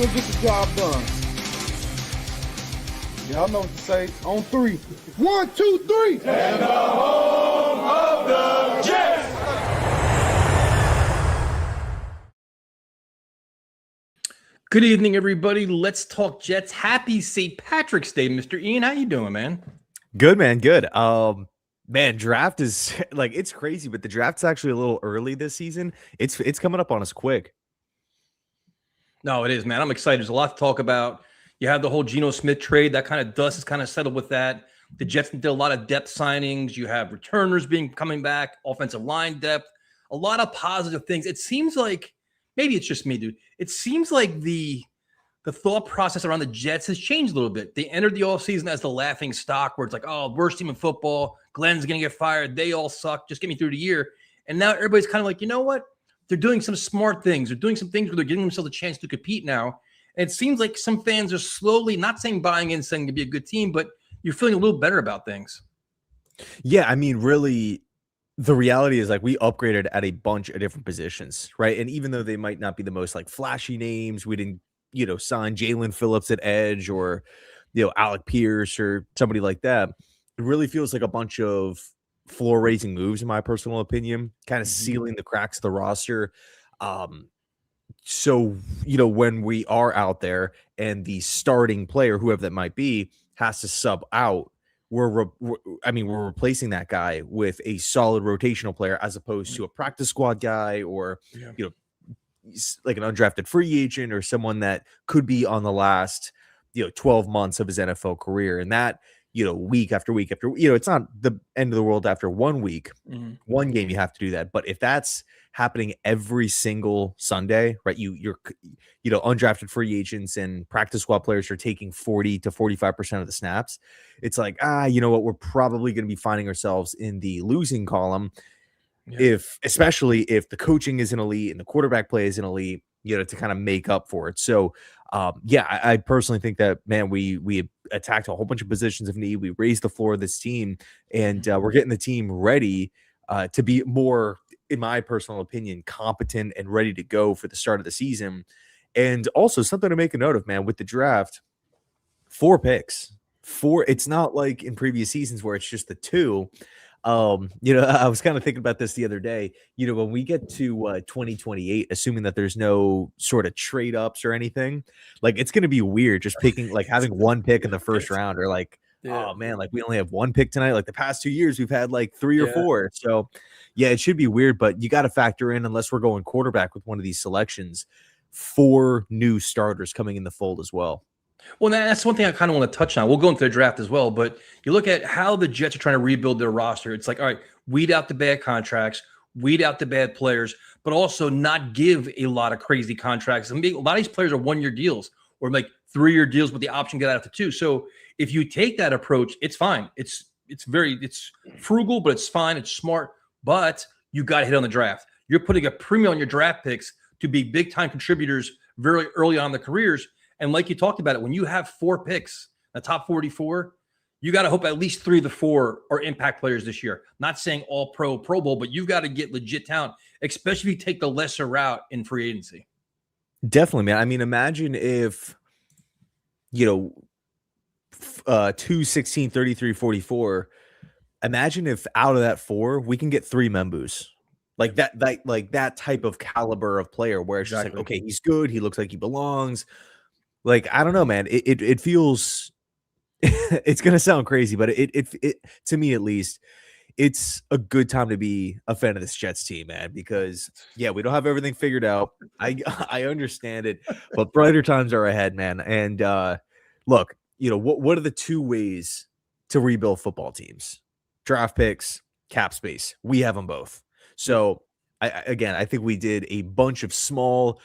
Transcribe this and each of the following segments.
we'll get the job done. Y'all know what to say. On three. 1, 2, 3. And the home of the Jets. Good evening, everybody. Let's talk Jets. Happy St. Patrick's Day, Mr. Ian. How you doing, man? Good, man. Good. Man, draft is like, it's crazy, but the draft's actually a little early this season. It's coming up on us quick. No, it is, man. I'm excited. There's a lot to talk about. You have the whole Geno Smith trade. That kind of dust is kind of settled with that. The Jets did a lot of depth signings. You have returners coming back, offensive line depth, a lot of positive things. It seems like, maybe it's just me, dude. It seems like the thought process around the Jets has changed a little bit. They entered the offseason as the laughing stock where it's like, oh, worst team in football. Glenn's going to get fired. They all suck. Just get me through the year. And now everybody's kind of like, you know what? They're doing some smart things. They're doing some things where they're giving themselves a chance to compete now. And it seems like some fans are slowly, not saying buying in, saying to be a good team, but you're feeling a little better about things. Yeah, I mean, really, the reality is like we upgraded at a bunch of different positions, right? And even though they might not be the most like flashy names, we didn't, sign Jalen Phillips at edge or, Alec Pierce or somebody like that. It really feels like a bunch of floor-raising moves, in my personal opinion, kind of sealing the cracks of the roster. So, when we are out there and the starting player, whoever that might be, has to sub out, we're replacing that guy with a solid rotational player as opposed to a practice squad guy or, like an undrafted free agent or someone that could be on the last, 12 months of his NFL career. And that, week after week after, it's not the end of the world after 1 week, one game, you have to do that. But if that's happening every single Sunday, right? You're undrafted free agents and practice squad players are taking 40 to 45% of the snaps. It's like, you know what? We're probably going to be finding ourselves in the losing column. Yeah. Especially if the coaching isn't elite and the quarterback play isn't elite, to kind of make up for it. So, I personally think that, man, we attacked a whole bunch of positions of need. We raised the floor of this team, and we're getting the team ready to be more, in my personal opinion, competent and ready to go for the start of the season. And also something to make a note of, man, with the draft, 4 picks. It's not like in previous seasons where it's just the 2. I was kind of thinking about this the other day. When we get to 2028, assuming that there's no sort of trade ups or anything, like it's going to be weird just picking, like having 1 pick in the first round, or like, oh man, like we only have 1 pick tonight. Like the past 2 years, we've had like 3 or 4. So yeah, it should be weird, but you got to factor in, unless we're going quarterback with one of these selections, 4 new starters coming in the fold as well. Well, that's one thing I kind of want to touch on. We'll go into the draft as well, but you look at how the Jets are trying to rebuild their roster. It's like, all right, weed out the bad contracts, weed out the bad players, but also not give a lot of crazy contracts. I mean, a lot of these players are 1-year deals or like 3-year deals with the option to get out after 2. So if you take that approach, it's fine. It's frugal, but it's fine. It's smart, but you got to hit on the draft. You're putting a premium on your draft picks to be big-time contributors very early on in their careers. And like you talked about it, when you have 4 picks, the top 44, you got to hope at least 3 of the 4 are impact players this year. Not saying all Pro Bowl, but you've got to get legit talent, especially if you take the lesser route in free agency. Definitely, man. I mean, imagine if, 2, 16, 33, 44. Imagine if out of that 4, we can get 3 Membus. Like that type of caliber of player where it's just like, okay, he's good. He looks like he belongs. Like, I don't know, man. It feels it's gonna sound crazy, but it to me at least, it's a good time to be a fan of this Jets team, man, because we don't have everything figured out. I understand it, but brighter times are ahead, man. And look, what are the 2 ways to rebuild football teams? Draft picks, cap space. We have them both. So I think we did a bunch of small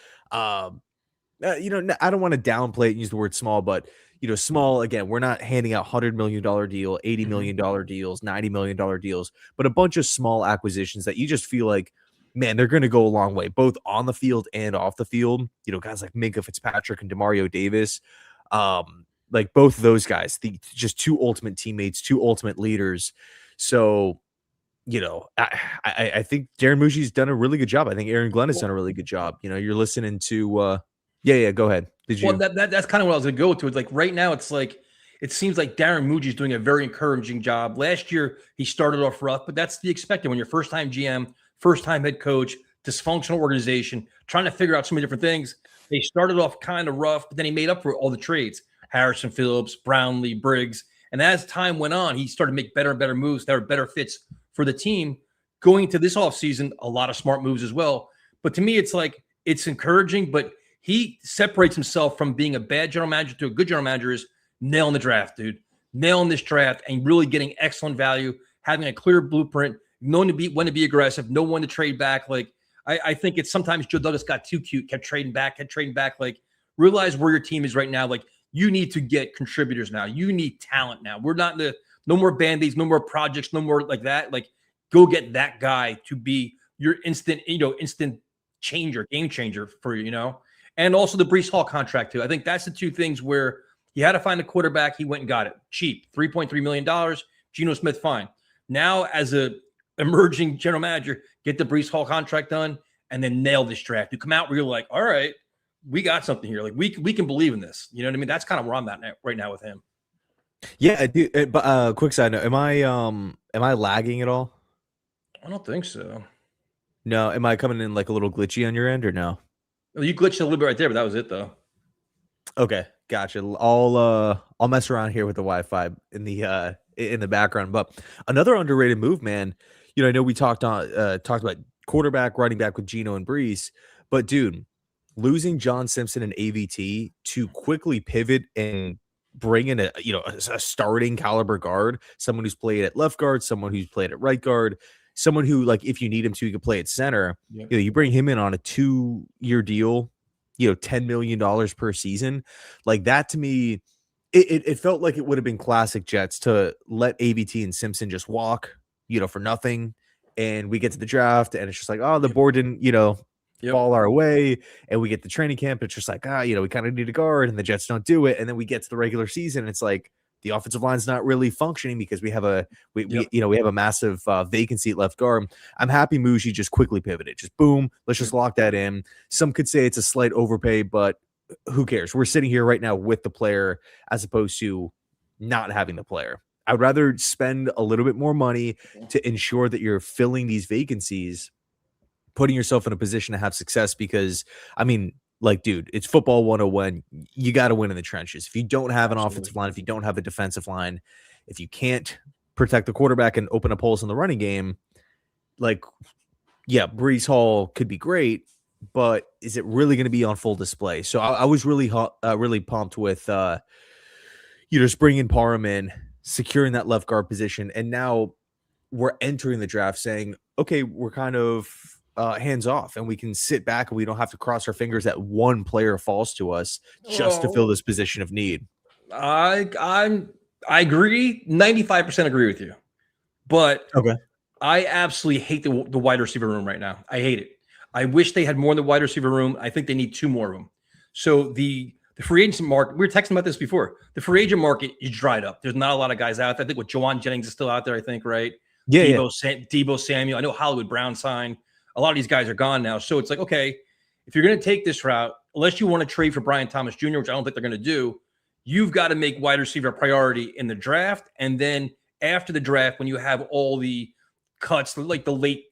I don't want to downplay it and use the word small, but small, again, we're not handing out $100 million deal, $80 million deals, $90 million deals, but a bunch of small acquisitions that you just feel like, man, they're going to go a long way, both on the field and off the field. Guys like Minka Fitzpatrick and Demario Davis, like both of those guys, just 2 ultimate teammates, 2 ultimate leaders. So, I think Darren Mushi's done a really good job. I think Aaron Glenn has done a really good job. You're listening to Yeah. Go ahead. Did you? Well, that's kind of what I was going to go to. It's like right now, it's like it seems like Darren Muji's doing a very encouraging job. Last year, he started off rough, but that's the expected when you're first time GM, first time head coach, dysfunctional organization, trying to figure out so many different things. They started off kind of rough, but then he made up for all the trades: Harrison Phillips, Brownlee, Briggs. And as time went on, he started to make better and better moves that are better fits for the team. Going into this offseason, a lot of smart moves as well. But to me, it's like it's encouraging, but he separates himself from being a bad general manager to a good general manager is nailing the draft, dude. Nailing this draft and really getting excellent value, having a clear blueprint, knowing when to be aggressive, know when to trade back. Like I think it's sometimes Joe Douglas got too cute, kept trading back. Like realize where your team is right now. Like you need to get contributors now. You need talent now. We're not no more band-aids, no more projects, no more like that. Like go get that guy to be your instant changer, game changer for you, And also the Breece Hall contract too. I think that's the two things where you had to find a quarterback. He went and got it cheap, $3.3 million. Geno Smith, fine. Now, as a emerging general manager, get the Breece Hall contract done and then nail this draft. You come out where you're like, all right, we got something here. Like we can believe in this. You know what I mean? That's kind of where I'm at right now with him. Yeah, dude. But quick side note: am I lagging at all? I don't think so. No. Am I coming in like a little glitchy on your end or no? Well, you glitched a little bit right there, but that was it though. Okay, gotcha. I'll mess around here with the Wi-Fi in the background. But another underrated move, man. I know we talked about quarterback, running back with Geno and Breece, but dude, losing John Simpson and AVT to quickly pivot and bring in a starting caliber guard, someone who's played at left guard, someone who's played at right guard, someone who, like, if you need him to, you can play at center. Yep. You bring him in on a 2-year deal, $10 million per season. Like that to me, it felt like it would have been classic Jets to let AVT and Simpson just walk, for nothing. And we get to the draft and it's just like, oh, the board didn't, fall our way, and we get the training camp. It's just like, we kind of need a guard, and the Jets don't do it. And then we get to the regular season, and it's like the offensive line's not really functioning because we have a massive vacancy at left guard. I'm happy Muji just quickly pivoted, just boom, let's just lock that in. Some could say it's a slight overpay, but who cares? We're sitting here right now with the player as opposed to not having the player. I'd rather spend a little bit more money to ensure that you're filling these vacancies, putting yourself in a position to have success, because dude, it's football 101. You got to win in the trenches. If you don't have an offensive line, if you don't have a defensive line, if you can't protect the quarterback and open up holes in the running game, Breece Hall could be great, but is it really going to be on full display? So I was really pumped with just bringing Parham in, securing that left guard position, and now we're entering the draft saying, okay, we're kind of hands off, and we can sit back and we don't have to cross our fingers that one player falls to us just to fill this position of need. I agree, 95% agree with you, but okay, I absolutely hate the wide receiver room right now. I hate it. I wish they had more in the wide receiver room. I think they need 2 more of them. So the free agent market, we were texting about this before. The free agent market is dried up. There's not a lot of guys out there. I think with Jawan Jennings is still out there, I think, right? Yeah. Deebo Samuel. I know Hollywood Brown signed. A lot of these guys are gone now. So it's like, okay, if you're going to take this route, unless you want to trade for Brian Thomas Jr., which I don't think they're going to do, you've got to make wide receiver a priority in the draft. And then after the draft, when you have all the cuts, like the late,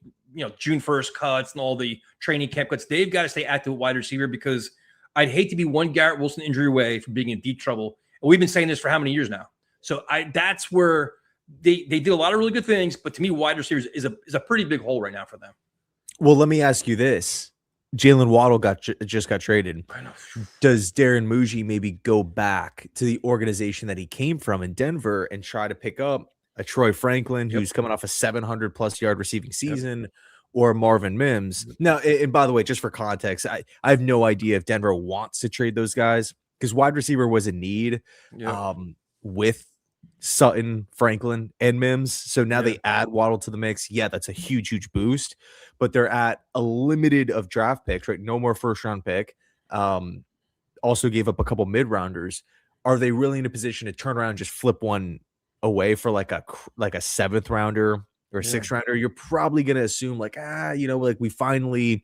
June 1st cuts and all the training camp cuts, they've got to stay active with wide receiver, because I'd hate to be one Garrett Wilson injury away from being in deep trouble. And we've been saying this for how many years now? So that's where they did a lot of really good things. But to me, wide receivers is a pretty big hole right now for them. Well, let me ask you this. Jalen Waddle just got traded. Does Darren Muji maybe go back to the organization that he came from in Denver and try to pick up a Troy Franklin, who's coming off a 700+ yard receiving season, or Marvin Mims? Now, and by the way, just for context, I have no idea if Denver wants to trade those guys, because wide receiver was a need with Sutton, Franklin, and Mims. So now they add Waddle to the mix. Yeah, that's a huge boost, but they're at a limited of draft picks, right? No more first-round pick. Also gave up a couple mid-rounders. Are they really in a position to turn around and just flip one away for like a 7th rounder or a 6th rounder? You're probably going to assume we finally,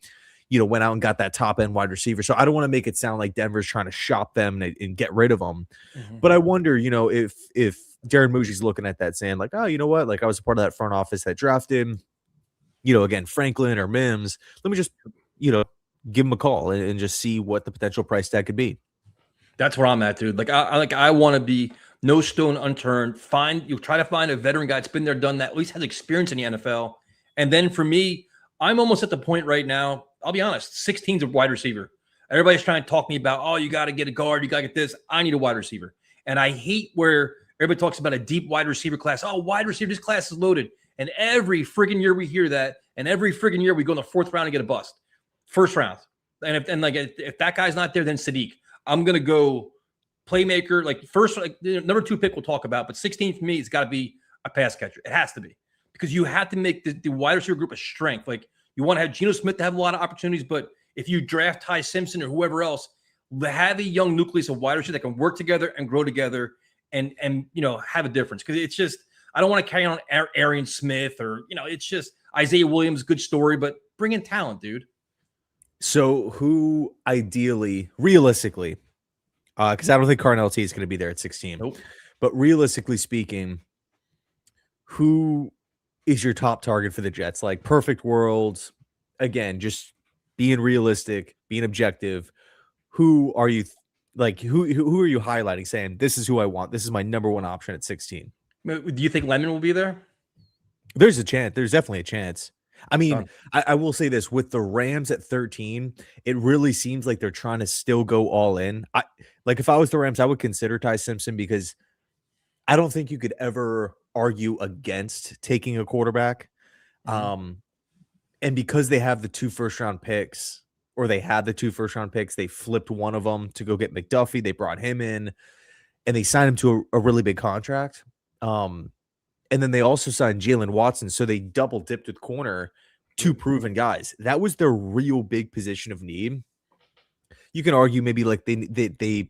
went out and got that top end wide receiver. So I don't want to make it sound like Denver's trying to shop them and get rid of them. But I wonder, if Darren Mougie's looking at that saying like, oh, you know what? Like I was a part of that front office that drafted, again, Franklin or Mims. Let me just, give him a call and just see what the potential price tag could be. That's where I'm at, dude. Like I want to be no stone unturned. Try to find a veteran guy that's been there, done that, at least has experience in the NFL. And then for me, I'm almost at the point right now. I'll be honest, 16's a wide receiver. Everybody's trying to talk me about, oh, you got to get a guard, you got to get this. I need a wide receiver. And I hate where everybody talks about a deep wide receiver class. Oh, wide receiver, this class is loaded. And every friggin' year we hear that. And every friggin' year we go in the 4th round and get a bust. First round. And if that guy's not there, then Sadiq. I'm going to go playmaker. Like first, number 2 pick we'll talk about. But 16 for me, it's got to be a pass catcher. It has to be. Because you have to make the wide receiver group a strength. Like you want to have Geno Smith to have a lot of opportunities, but if you draft Ty Simpson or whoever else, have a young nucleus of wide receivers that can work together and grow together and have a difference. Because it's just, I don't want to carry on Arian Smith or it's just Isaiah Williams, good story, but bring in talent, dude. So who ideally, realistically, because I don't think Carnell T is going to be there at 16. Nope. But realistically speaking, who is your top target for the Jets? Like perfect world, again, just being realistic, being objective. Who are you who are you highlighting saying this is who I want? This is my number 1 option at 16. Do you think Lemon will be there? There's a chance. There's definitely a chance. I mean, I will say this with the Rams at 13, it really seems like they're trying to still go all in. If I was the Rams, I would consider Ty Simpson because I don't think you could ever argue against taking a quarterback. And because they have the 2 first-round picks, or they had the 2 first-round picks, they flipped one of them to go get McDuffie. They brought him in, and they signed him to a really big contract. And then they also signed Jalen Watson, so they double dipped with corner, 2 proven guys. That was their real big position of need. You can argue maybe like they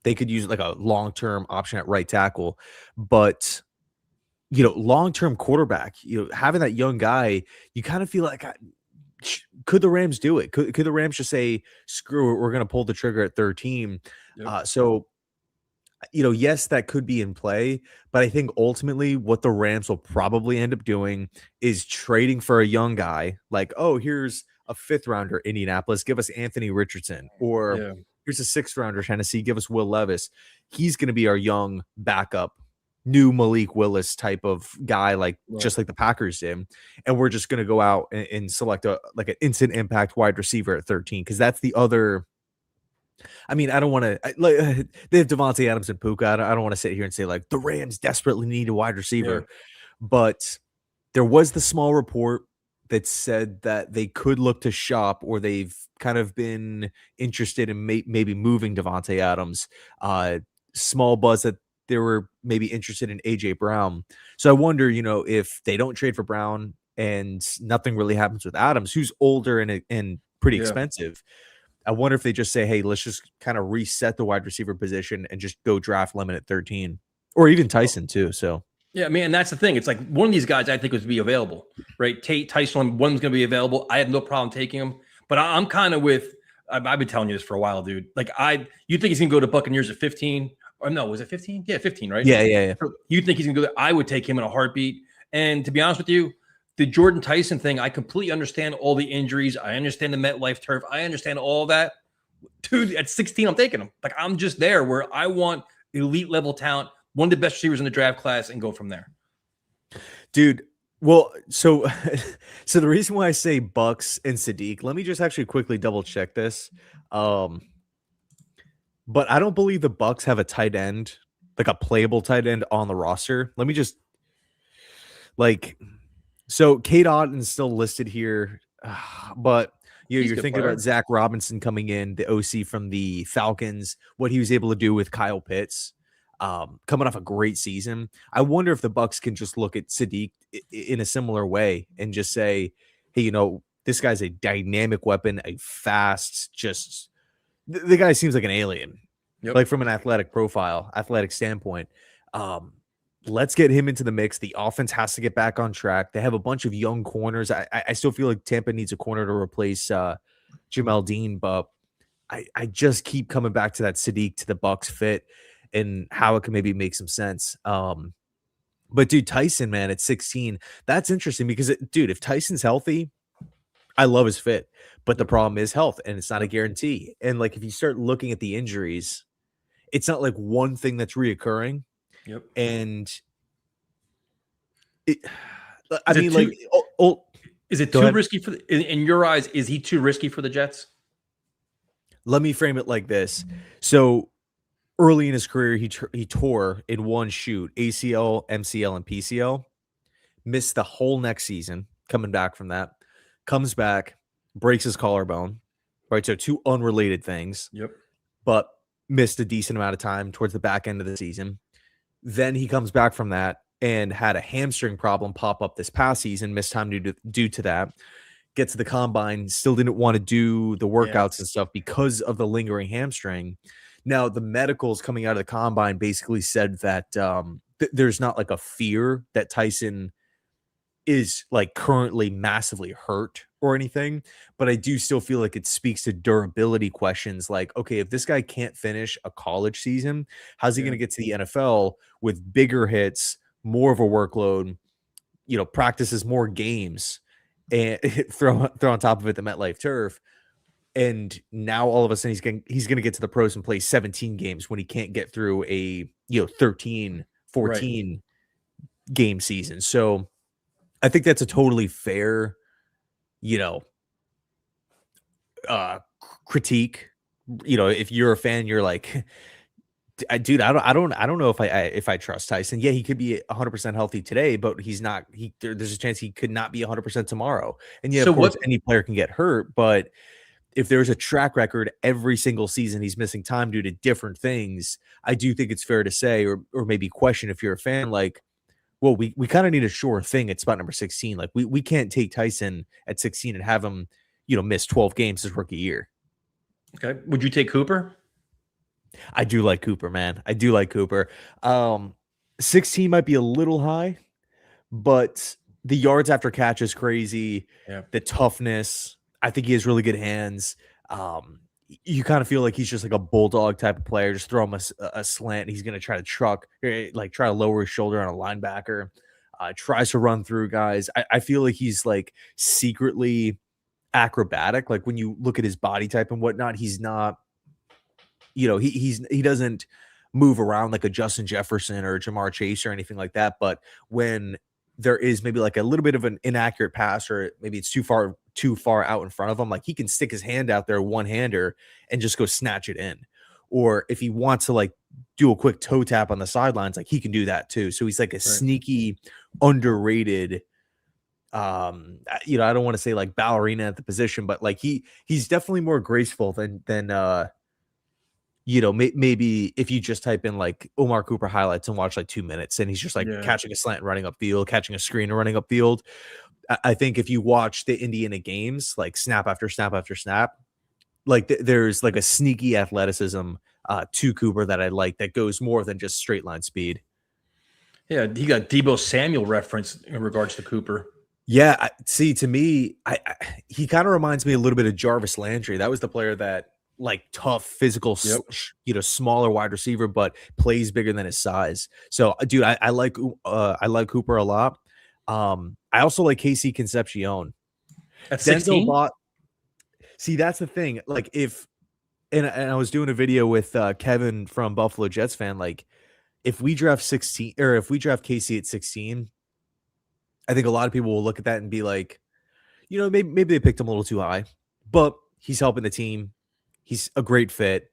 could use like a long-term option at right tackle, but long-term quarterback, having that young guy, you kind of feel like, could the Rams do it? Could the Rams just say, screw it, we're going to pull the trigger at 13? Yep. Yes, that could be in play, but I think ultimately what the Rams will probably end up doing is trading for a young guy. Like, oh, here's a 5th rounder, Indianapolis, give us Anthony Richardson, or here's a 6th rounder, Tennessee, give us Will Levis. He's going to be our young backup, new Malik Willis type of guy, just like the Packers did. And we're just going to go out and select an instant impact wide receiver at 13. Cause that's the other, I mean, I don't want to, they have Devontae Adams and Puka. I don't want to sit here and say like the Rams desperately need a wide receiver, but there was the small report that said that they could look to shop, or they've kind of been interested in maybe moving Devontae Adams. Small buzz that they were maybe interested in AJ Brown. So I wonder, if they don't trade for Brown and nothing really happens with Adams, who's older and pretty expensive. I wonder if they just say, hey, let's just kind of reset the wide receiver position and just go draft Lemon at 13, or even Tyson too. So yeah, I mean, and that's the thing. It's like one of these guys I think would be available, right? Tyson, one's going to be available. I have no problem taking him, but I'm kind of with. I've been telling you this for a while, dude. Like you think he's going to go to Buccaneers at 15? Or no, was it 15? Yeah, 15, right? Yeah. You think he's going to go there? I would take him in a heartbeat. And to be honest with you, the Jordan Tyson thing, I completely understand all the injuries. I understand the MetLife turf. I understand all that. Dude, at 16, I'm taking him. Like, I'm just there where I want elite level talent, one of the best receivers in the draft class, and go from there. Dude, well, so the reason why I say Bucks and Sadiq, let me just actually quickly double check this. But I don't believe the Bucks have a tight end, like a playable tight end on the roster. Let me just so Cade Otton's still listed here, but you're thinking about Zach Robinson coming in, the OC from the Falcons, what he was able to do with Kyle Pitts, coming off a great season. I wonder if the Bucks can just look at Sadiq in a similar way and just say, hey, this guy's a dynamic weapon, a fast, just the guy seems like an alien, like from an athletic standpoint. Let's get him into the mix. The offense has to get back on track. They have a bunch of young corners. I still feel like Tampa needs a corner to replace Jamel Dean, but I just keep coming back to that Sadiq to the Bucks fit and how it can maybe make some sense. But dude, Tyson, man, at 16, that's interesting because dude, if Tyson's healthy, I love his fit, but the problem is health, and it's not a guarantee. And like if you start looking at the injuries, it's not like one thing that's reoccurring. Yep. And it, is it too risky for in your eyes? Is he too risky for the Jets? Let me frame it like this. So early in his career, he tore in one shoot ACL, MCL, and PCL. Missed the whole next season. Coming back from that, comes back, breaks his collarbone. Right, so two unrelated things. Yep. But missed a decent amount of time towards the back end of the season. Then he comes back from that and had a hamstring problem pop up this past season. Missed time due to that. Get to the combine, still didn't want to do the workouts and stuff because of the lingering hamstring. Now, the medicals coming out of the combine basically said that there's not like a fear that Tyson is like currently massively hurt or anything, but I do still feel like it speaks to durability questions. Like, okay, if this guy can't finish a college season, how's he going to get to the NFL with bigger hits, more of a workload, practices more games, and throw on top of it the MetLife turf. And now all of a sudden he's going to get to the pros and play 17 games when he can't get through a 13, 14 game season. So I think that's a totally fair, critique. If you're a fan, you're like, dude, I don't know if I trust Tyson. Yeah, he could be 100% healthy today, but he's not. There's a chance he could not be 100% tomorrow. And yeah, of course, any player can get hurt, but if there's a track record every single season he's missing time due to different things, I do think it's fair to say, or maybe question if you're a fan, like, well, we kind of need a sure thing at spot number 16. Like we can't take Tyson at 16 and have him, miss 12 games his rookie year. Okay. Would you take Cooper? I do like Cooper, man. I do like Cooper. 16 might be a little high, but the yards after catch is crazy. Yeah. The toughness, I think he has really good hands. You kind of feel like he's just like a bulldog type of player. Just throw him a slant. He's going to try to try to lower his shoulder on a linebacker. Tries to run through guys. I feel like he's like secretly acrobatic. Like when you look at his body type and whatnot, he's not, he doesn't move around like a Justin Jefferson or Jamar Chase or anything like that. But when there is maybe like a little bit of an inaccurate pass, or maybe it's too far out in front of him, like he can stick his hand out there, one-hander, and just go snatch it in. Or if he wants to like do a quick toe tap on the sidelines, like he can do that too. So he's like a sneaky, underrated, I don't want to say like ballerina at the position, but like he's definitely more graceful than maybe if you just type in like Omar Cooper highlights and watch like 2 minutes, and he's just like catching a slant and running upfield, catching a screen and running upfield. I think if you watch the Indiana games, like snap after snap after snap, like there's like a sneaky athleticism to Cooper that I like that goes more than just straight line speed. Yeah, he got Deebo Samuel reference in regards to Cooper. Yeah, see, to me, he kind of reminds me a little bit of Jarvis Landry. That was the player that like tough, physical, smaller wide receiver, but plays bigger than his size. So, dude, I like Cooper a lot. I also like KC Concepcion. At 16? See, that's the thing. Like and I was doing a video with Kevin from Buffalo Jets fan. Like if we draft KC at 16, I think a lot of people will look at that and be like, maybe they picked him a little too high, but he's helping the team. He's a great fit.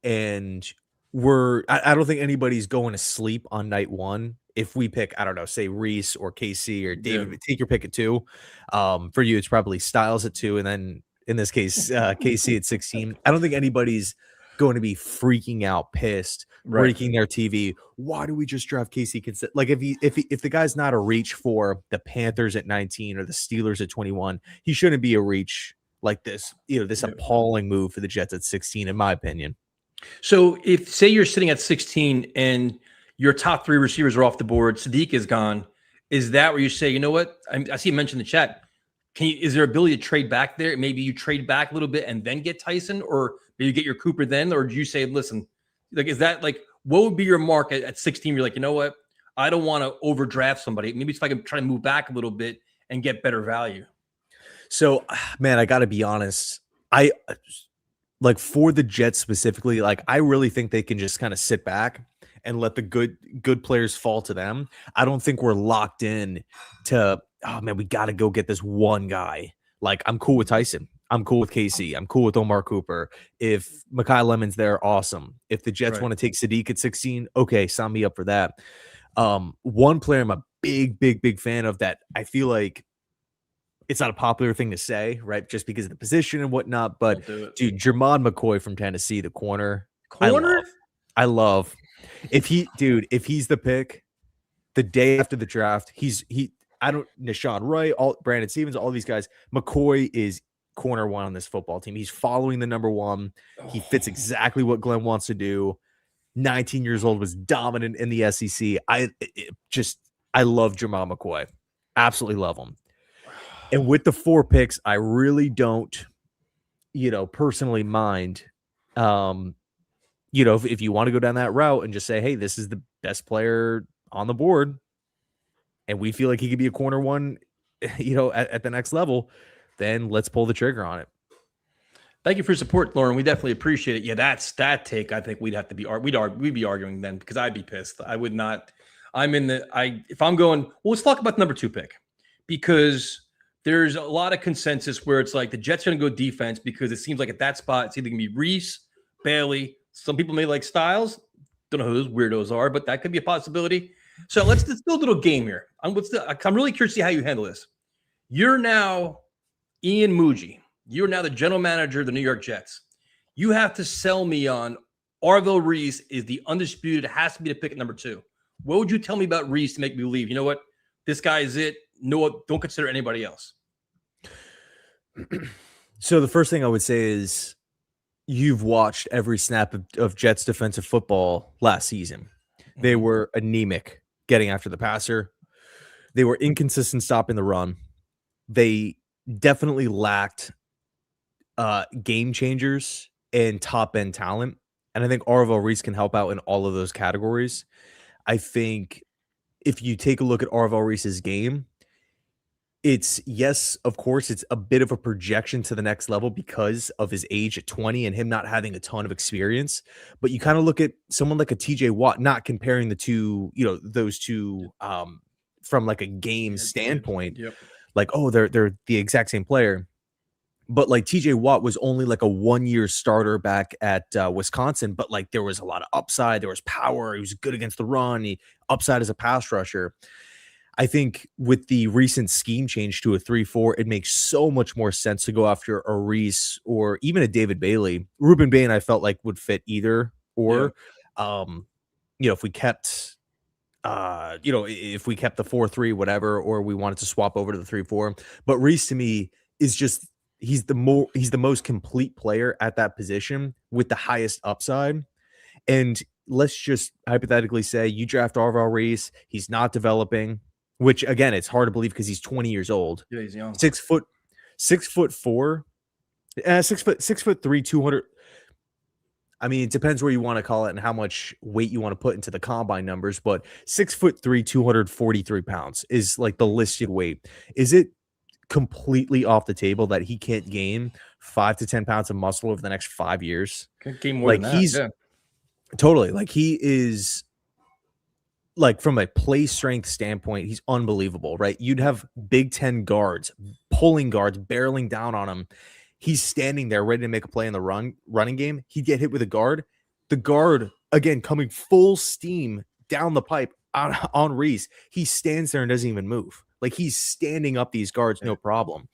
And I don't think anybody's going to sleep on night one if we pick, I don't know, say Reese or KC or David. Take your pick at 2. For you, it's probably Styles at 2. And then in this case, KC at 16. I don't think anybody's going to be freaking out, pissed, breaking their TV. Why do we just draft KC? Like if the guy's not a reach for the Panthers at 19 or the Steelers at 21, he shouldn't be a reach like this. This appalling move for the Jets at 16, in my opinion. So if say you're sitting at 16 and your top 3 receivers are off the board, Sadiq is gone, is that where you say, you know what? I see you mentioned in the chat, Is there ability to trade back there? Maybe you trade back a little bit and then get Tyson, or maybe you get your Cooper then, or do you say, listen, like, is that like, what would be your mark at 16? You're like, you know what? I don't want to overdraft somebody. Maybe if I can try to move back a little bit and get better value. So, man, I got to be honest. I like for the Jets specifically, like I really think they can just kind of sit back and let the good players fall to them. I don't think we're locked in to, oh man, we got to go get this one guy. Like I'm cool with Tyson. I'm cool with KC. I'm cool with Omar Cooper. If Mekhi Lemon's there, awesome. If the Jets want to take Sadiq at 16, okay, sign me up for that. One player I'm a big fan of that I feel like it's not a popular thing to say, right? Just because of the position and whatnot. But dude, Jermod McCoy from Tennessee, the corner. I love. If he's the pick the day after the draft, Nashawn Wright, Brandon Stevens, all these guys, McCoy is corner one on this football team. He's following the number one. He fits exactly what Glenn wants to do. 19 years old, was dominant in the SEC. I love Jermod McCoy. Absolutely love him. And with the 4 picks, I really don't, personally mind. If you want to go down that route and just say, hey, this is the best player on the board, and we feel like he could be a corner one, at the next level, then let's pull the trigger on it. Thank you for your support, Lauren. We definitely appreciate it. Yeah, that's that take. I think we'd have to be we'd be arguing then, because I'd be pissed. I would not. If I'm going, well, let's talk about the number 2 pick, because there's a lot of consensus where it's like the Jets are going to go defense, because it seems like at that spot it's either going to be Reese, Bailey. Some people may like Styles. Don't know who those weirdos are, but that could be a possibility. So let's do a little game here. I'm really curious to see how you handle this. You're now Ian Muji. You're now the general manager of the New York Jets. You have to sell me on Arvell Reese is the undisputed, has to be the pick at number 2. What would you tell me about Reese to make me believe, you know what, this guy is it? No, don't consider anybody else. So the first thing I would say is you've watched every snap of Jets defensive football last season. They were anemic getting after the passer. They were inconsistent stopping the run. They definitely lacked game changers and top end talent. And I think Arvell Reese can help out in all of those categories. I think if you take a look at Arvell Reese's game, of course, it's a bit of a projection to the next level because of his age at 20 and him not having a ton of experience. But you kind of look at someone like a TJ Watt, not comparing the two, those two from like a game standpoint. Yep. Like, oh, they're the exact same player. But like TJ Watt was only like a 1-year starter back at Wisconsin, but like there was a lot of upside. There was power. He was good against the run. He upside as a pass rusher. I think with the recent scheme change to a 3-4, it makes so much more sense to go after a Reese or even a David Bailey. Ruben Bain, I felt like would fit either. Or, if we kept, if we kept the 4-3, whatever, or we wanted to swap over to the 3-4. But Reese to me is just he's the most complete player at that position with the highest upside. And let's just hypothetically say you draft Arvell Reese, he's not developing. Which again, it's hard to believe because he's 20 years old. Yeah, he's young. 6'4", 6'3", 200. I mean, it depends where you want to call it and how much weight you want to put into the combine numbers. But 6'3", 243 pounds is like the listed weight. Is it completely off the table that he can't gain 5 to 10 pounds of muscle over the next 5 years? Can't gain more than that. Totally like he is. Like from a play strength standpoint, he's unbelievable, right? You'd have Big Ten guards, pulling guards, barreling down on him. He's standing there ready to make a play in the running game. He'd get hit with a guard. The guard, again, coming full steam down the pipe on Reese. He stands there and doesn't even move. Like he's standing up these guards, no problem.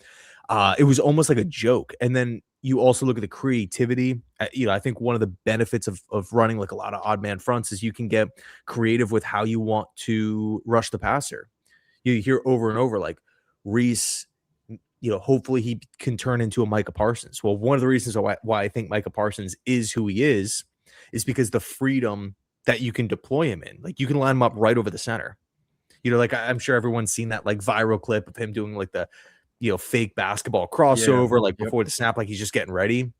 It was almost like a joke. And then you also look at the creativity. I think one of the benefits of running like a lot of odd man fronts is you can get creative with how you want to rush the passer. You hear over and over like Reese, hopefully he can turn into a Micah Parsons. Well, one of the reasons why I think Micah Parsons is who he is because the freedom that you can deploy him in. Like you can line him up right over the center. Like I'm sure everyone's seen that like viral clip of him doing like the fake basketball crossover, like before the snap, like he's just getting ready.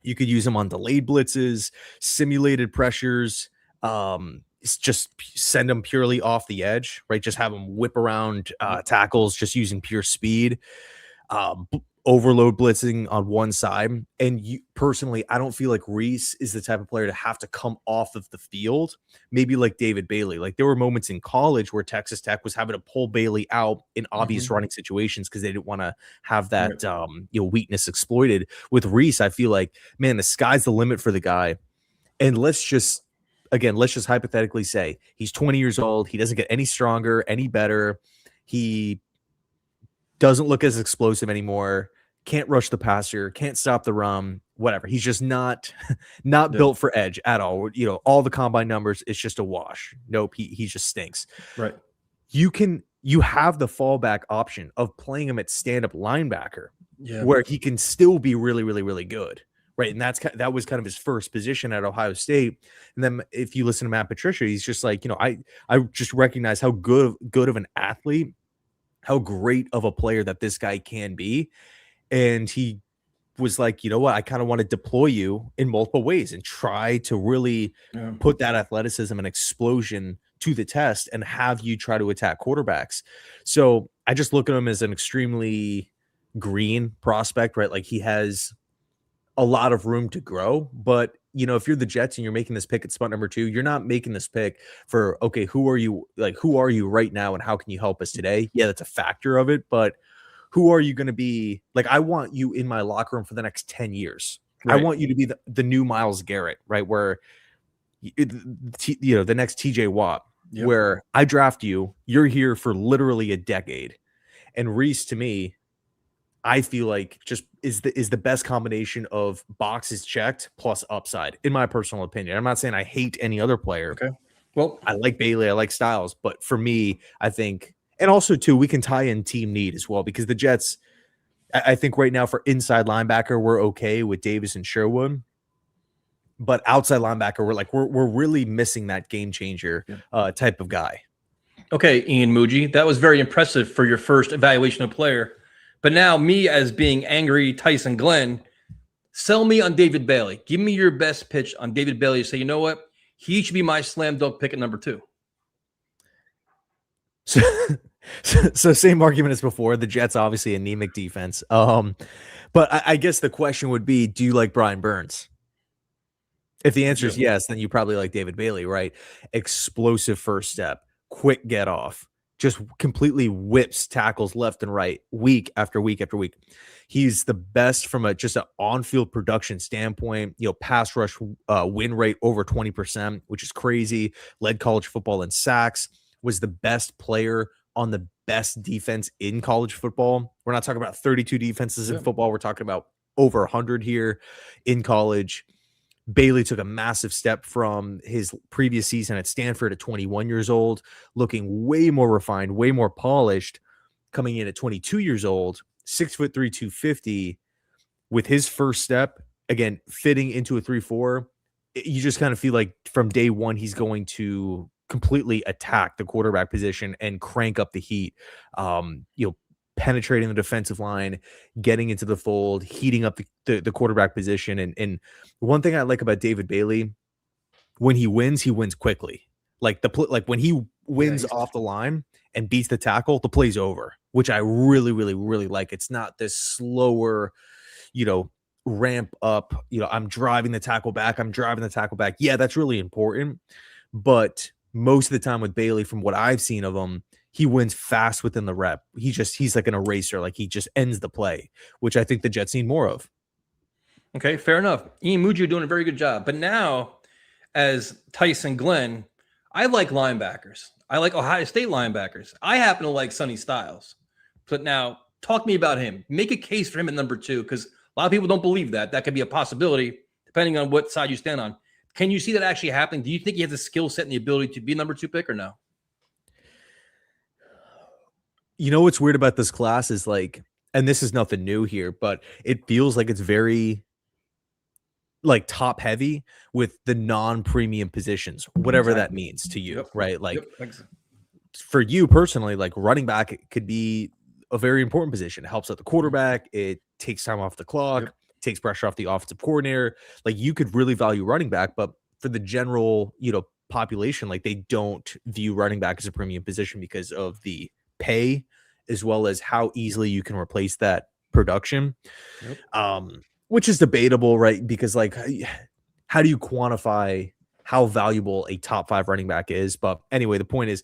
You could use him on delayed blitzes, simulated pressures. It's just send them purely off the edge, right? Just have them whip around tackles, just using pure speed. Overload blitzing on one side. And personally, I don't feel like Reese is the type of player to have to come off of the field, maybe like David Bailey. Like there were moments in college where Texas Tech was having to pull Bailey out in obvious running situations because they didn't want to have that weakness exploited. With Reese, I feel like, man, the sky's the limit for the guy. And let's just hypothetically say he's 20 years old. He doesn't get any stronger, any better. He doesn't look as explosive anymore, can't rush the passer, can't stop the run, whatever. He's just not built for edge at all. All the combine numbers, it's just a wash. Nope, he just stinks. Right. You have the fallback option of playing him at stand-up linebacker, where he can still be really, really, really good. Right. And that was kind of his first position at Ohio State. And then if you listen to Matt Patricia, he's just like, I just recognize how good of an athlete, how great of a player that this guy can be. And he was like, you know what, I kind of want to deploy you in multiple ways and try to really put that athleticism and explosion to the test and have you try to attack quarterbacks. So I just look at him as an extremely green prospect, right? Like he has a lot of room to grow, but if you're the Jets and you're making this pick at spot number 2, you're not making this pick for, okay, who are you right now and how can you help us today? Yeah, that's a factor of it, but who are you going to be? Like, I want you in my locker room for the next 10 years. Right. I want you to be the new Myles Garrett, right? Where, the next TJ Watt, where I draft you, you're here for literally a decade. And Reese, to me, I feel like just is the best combination of boxes checked plus upside, in my personal opinion. I'm not saying I hate any other player. Okay. Well, I like Bailey, I like Styles, but for me, I think, and also too, we can tie in team need as well, because the Jets, I think right now for inside linebacker, we're okay with Davis and Sherwood, but outside linebacker, we're really missing that game changer type of guy. Okay, Ian Muji, that was very impressive for your first evaluation of player. But now, me as being angry Tyson Glenn, sell me on David Bailey. Give me your best pitch on David Bailey. Say, you know what? He should be my slam dunk pick at number 2. So same argument as before. The Jets obviously anemic defense. But I guess the question would be, do you like Brian Burns? If the answer is yes, then you probably like David Bailey, right? Explosive first step, quick get off. Just completely whips tackles left and right, week after week after week. He's the best from just an on-field production standpoint. Pass rush win rate over 20%, which is crazy. Led college football in sacks. Was the best player on the best defense in college football. We're not talking about 32 defenses in football. We're talking about over 100 here in college. Bailey took a massive step from his previous season at Stanford at 21 years old, looking way more refined, way more polished, coming in at 22 years old, 6'3", 250, with his first step, again, fitting into a 3-4. You just kind of feel like from day one, he's going to completely attack the quarterback position and crank up the heat, penetrating the defensive line, getting into the fold, heating up the quarterback position. And one thing I like about David Bailey, when he wins quickly. Like when he wins off the line and beats the tackle, the play's over, which I really, really, really like. It's not this slower, ramp up. I'm driving the tackle back. Yeah, that's really important. But most of the time with Bailey, from what I've seen of him, he wins fast within the rep. He's like an eraser. Like he just ends the play, which I think the Jets need more of. Okay, fair enough. Ian Muji doing a very good job. But now, as Tyson Glenn, I like linebackers. I like Ohio State linebackers. I happen to like Sonny Styles. But now, talk to me about him. Make a case for him at number 2, because a lot of people don't believe that. That could be a possibility, depending on what side you stand on. Can you see that actually happening? Do you think he has the skill set and the ability to be a number 2 pick or no? What's weird about this class is and this is nothing new here, but it feels like it's very top heavy with the non-premium positions, whatever that means to you, right? For you personally, running back, it could be a very important position. It helps out the quarterback. It takes time off the clock, takes pressure off the offensive coordinator. Like, you could really value running back, but for the general, population, like, they don't view running back as a premium position because of the pay, as well as how easily you can replace that production. Which is debatable, right? Because, like, how do you quantify how valuable a top 5 running back is? But anyway, the point is,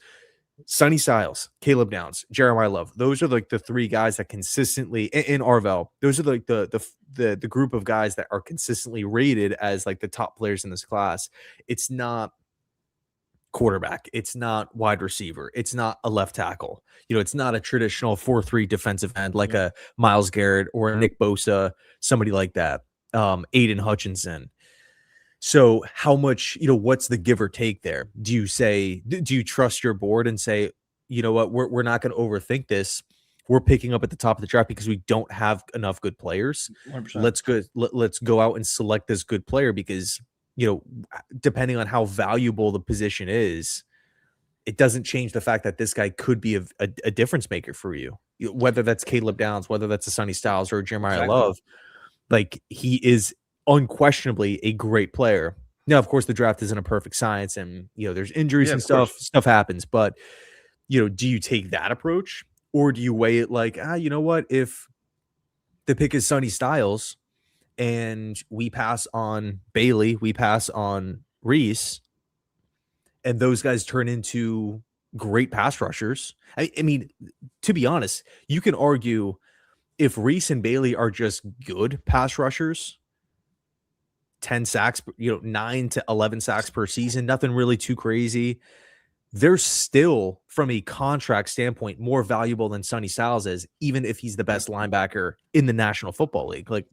Sonny Styles, Caleb Downs, Jeremiah Love. Those are like the 3 guys that consistently in Arvell. Those are like the group of guys that are consistently rated as like the top players in this class. It's not quarterback. It's not wide receiver. It's not a left tackle. It's not a traditional 4-3 defensive end like a Myles Garrett or a Nick Bosa, somebody like that. Aiden Hutchinson. So how much, what's the give or take there? Do you trust your board and say, you know what, we're not going to overthink this. We're picking up at the top of the draft because we don't have enough good players. 100%. Let's go out and select this good player because, depending on how valuable the position is, it doesn't change the fact that this guy could be a difference maker for you. Whether that's Caleb Downs, whether that's a Sonny Styles or Jeremiah Love, like, he is unquestionably a great player. Now, of course, the draft isn't a perfect science, and there's injuries and stuff. Stuff happens, but do you take that approach, or do you weigh it like, you know what, if the pick is Sonny Styles and we pass on Bailey, we pass on Reese, and those guys turn into great pass rushers. I mean, to be honest, you can argue if Reese and Bailey are just good pass rushers, 10 sacks, 9 to 11 sacks per season, nothing really too crazy, they're still, from a contract standpoint, more valuable than Sonny Styles is, even if he's the best linebacker in the National Football League. Like,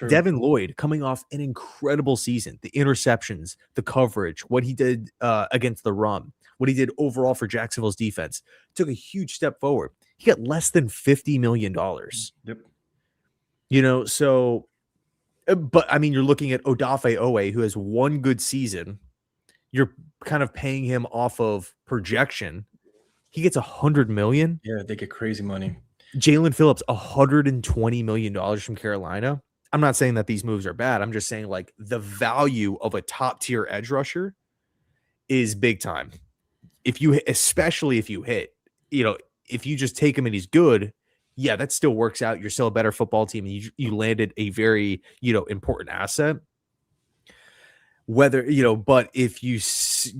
Devin Lloyd coming off an incredible season, the interceptions, the coverage, what he did against the run, what he did overall for Jacksonville's defense, took a huge step forward. He got less than $50 million. So, but I mean, you're looking at Odafe Owe, who has one good season. You're kind of paying him off of projection. He gets $100 million. Yeah, they get crazy money. Jalen Phillips, $120 million from Carolina. I'm not saying that these moves are bad. I'm just saying, like, the value of a top tier edge rusher is big time. Especially if you hit, if you just take him and he's good, yeah, that still works out. You're still a better football team, and you landed a very, important asset. But if you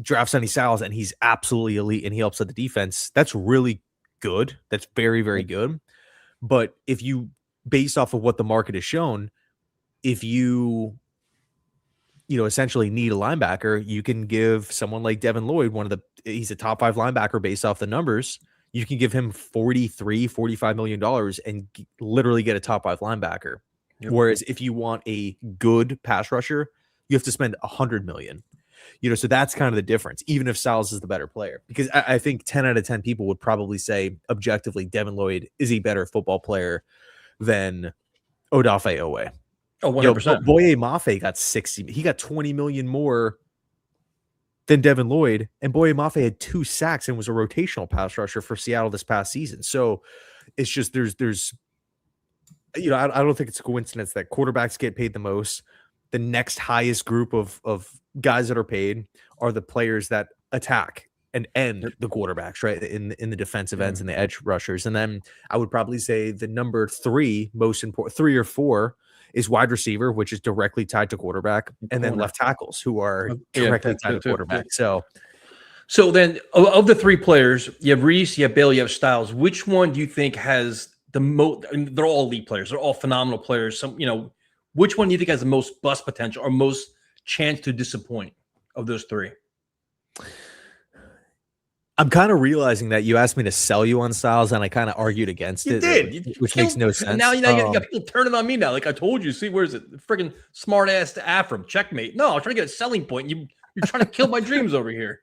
draft Sonny Styles and he's absolutely elite and he helps out the defense, that's really good. That's very, very good. But if you, based off of what the market has shown, if you essentially need a linebacker, you can give someone like Devin Lloyd, he's a top 5 linebacker based off the numbers. You can give him $45 million and literally get a top 5 linebacker. Whereas if you want a good pass rusher, you have to spend $100 million. So that's kind of the difference, even if Styles is the better player. Because I think 10 out of 10 people would probably say, objectively, Devin Lloyd is a better football player than Odafe Owe. Oh, 100%. Boye Mafe got 60. He got 20 million more than Devin Lloyd, and Boye Mafe had 2 sacks and was a rotational pass rusher for Seattle this past season. So it's just there's I don't think it's a coincidence that quarterbacks get paid the most. The next highest group of guys that are paid are the players that attack and end the quarterbacks, right? In the defensive ends and the edge rushers. And then I would probably say the number 3 most important, 3 or 4, is wide receiver, which is directly tied to quarterback, and then left tackles, who are directly tied to quarterback. So then, of the 3 players, you have Reese, you have Bailey, you have Styles. Which one do you think has the most? I mean, they're all elite players. They're all phenomenal players. Which one do you think has the most bust potential or most chance to disappoint of those 3? I'm kind of realizing that you asked me to sell you on Styles, and I kind of argued against it. Which makes no sense. Now you got people turning on me now. Like I told you, see, where's it? Freaking smart ass to Afram. Checkmate. No, I'm trying to get a selling point. You're trying to kill my dreams over here.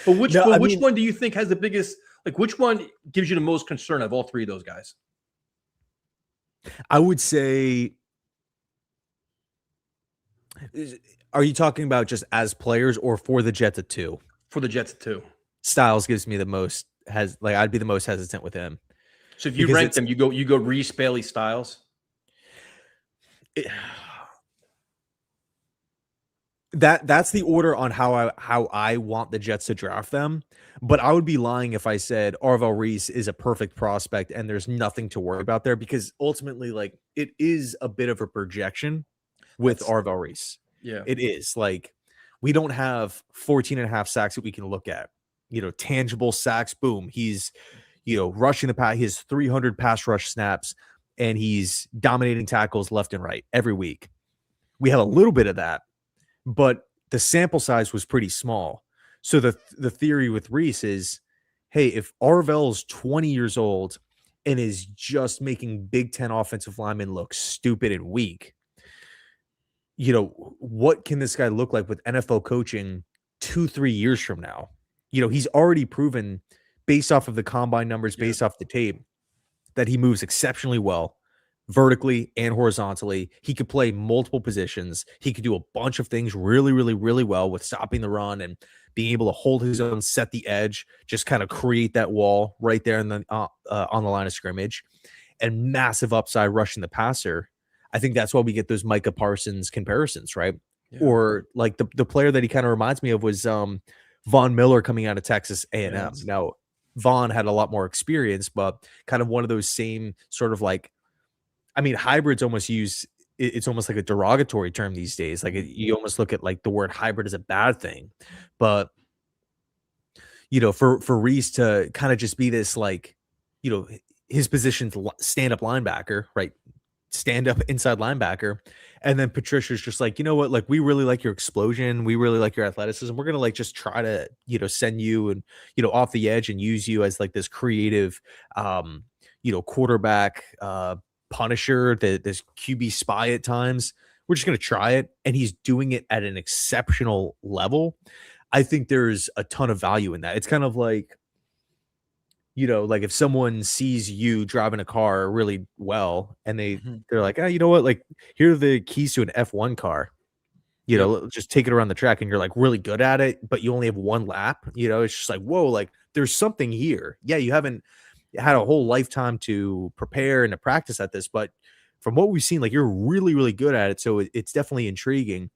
But which one do you think has the biggest? Like, which one gives you the most concern of all 3 of those guys? I would say. Are you talking about just as players or for the Jets at 2? For the Jets at 2. Styles gives me the most. I'd be the most hesitant with him. So if you Because rank them, you go Reese, Bailey, Styles. That's the order on how I want the Jets to draft them. But I would be lying if I said Arvel Reese is a perfect prospect and there's nothing to worry about there, because ultimately, like, it is a bit of a projection with Arvel Reese. Yeah. It is. Like, we don't have 14 and a half sacks that we can look at. Tangible sacks, boom. He's, rushing the pass. He has 300 pass rush snaps, and he's dominating tackles left and right every week. We have a little bit of that, but the sample size was pretty small. So the theory with Reese is, hey, if Arvel's 20 years old and is just making Big Ten offensive linemen look stupid and weak, what can this guy look like with NFL coaching 2-3 years from now? He's already proven, based off of the combine numbers, based off the tape, that he moves exceptionally well, vertically and horizontally. He could play multiple positions. He could do a bunch of things really, really, really well with stopping the run and being able to hold his own, set the edge, just kind of create that wall right there on the line of scrimmage, and massive upside rushing the passer. I think that's why we get those Micah Parsons comparisons, right? Yeah. Or like the player that he kind of reminds me of was Von Miller coming out of Texas A&M. Yes. Now, Von had a lot more experience, but kind of one of those same sort of like, hybrids almost it's almost like a derogatory term these days. Like you almost look at like the word hybrid as a bad thing, but for Reese to kind of just be this, like, his position's stand-up linebacker, right? Stand-up inside linebacker. And then Patricia's just like, you know what? Like, we really like your explosion. We really like your athleticism. We're going to like just try to, send you and, off the edge and use you as like this creative, quarterback, punisher, this QB spy at times. We're just going to try it. And he's doing it at an exceptional level. I think there's a ton of value in that. It's kind of like, like if someone sees you driving a car really well and they're like, you know what? Like, here are the keys to an F1 car, just take it around the track, and you're like really good at it, but you only have one lap, it's just like, whoa, like there's something here. Yeah. You haven't had a whole lifetime to prepare and to practice at this, but from what we've seen, like, you're really, really good at it. So it's definitely intriguing.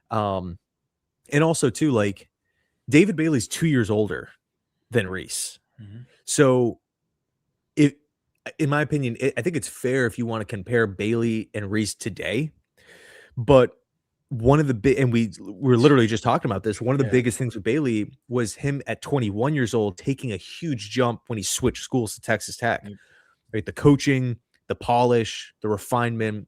And also too, like, David Bailey's 2 years older than Reese. Mm-hmm. So in my opinion, I think it's fair if you want to compare Bailey and Reese today, but one of the big, and we're literally just talking about this, one of the biggest things with Bailey was him at 21 years old taking a huge jump when he switched schools to Texas Tech. Right? The coaching, the polish, the refinement.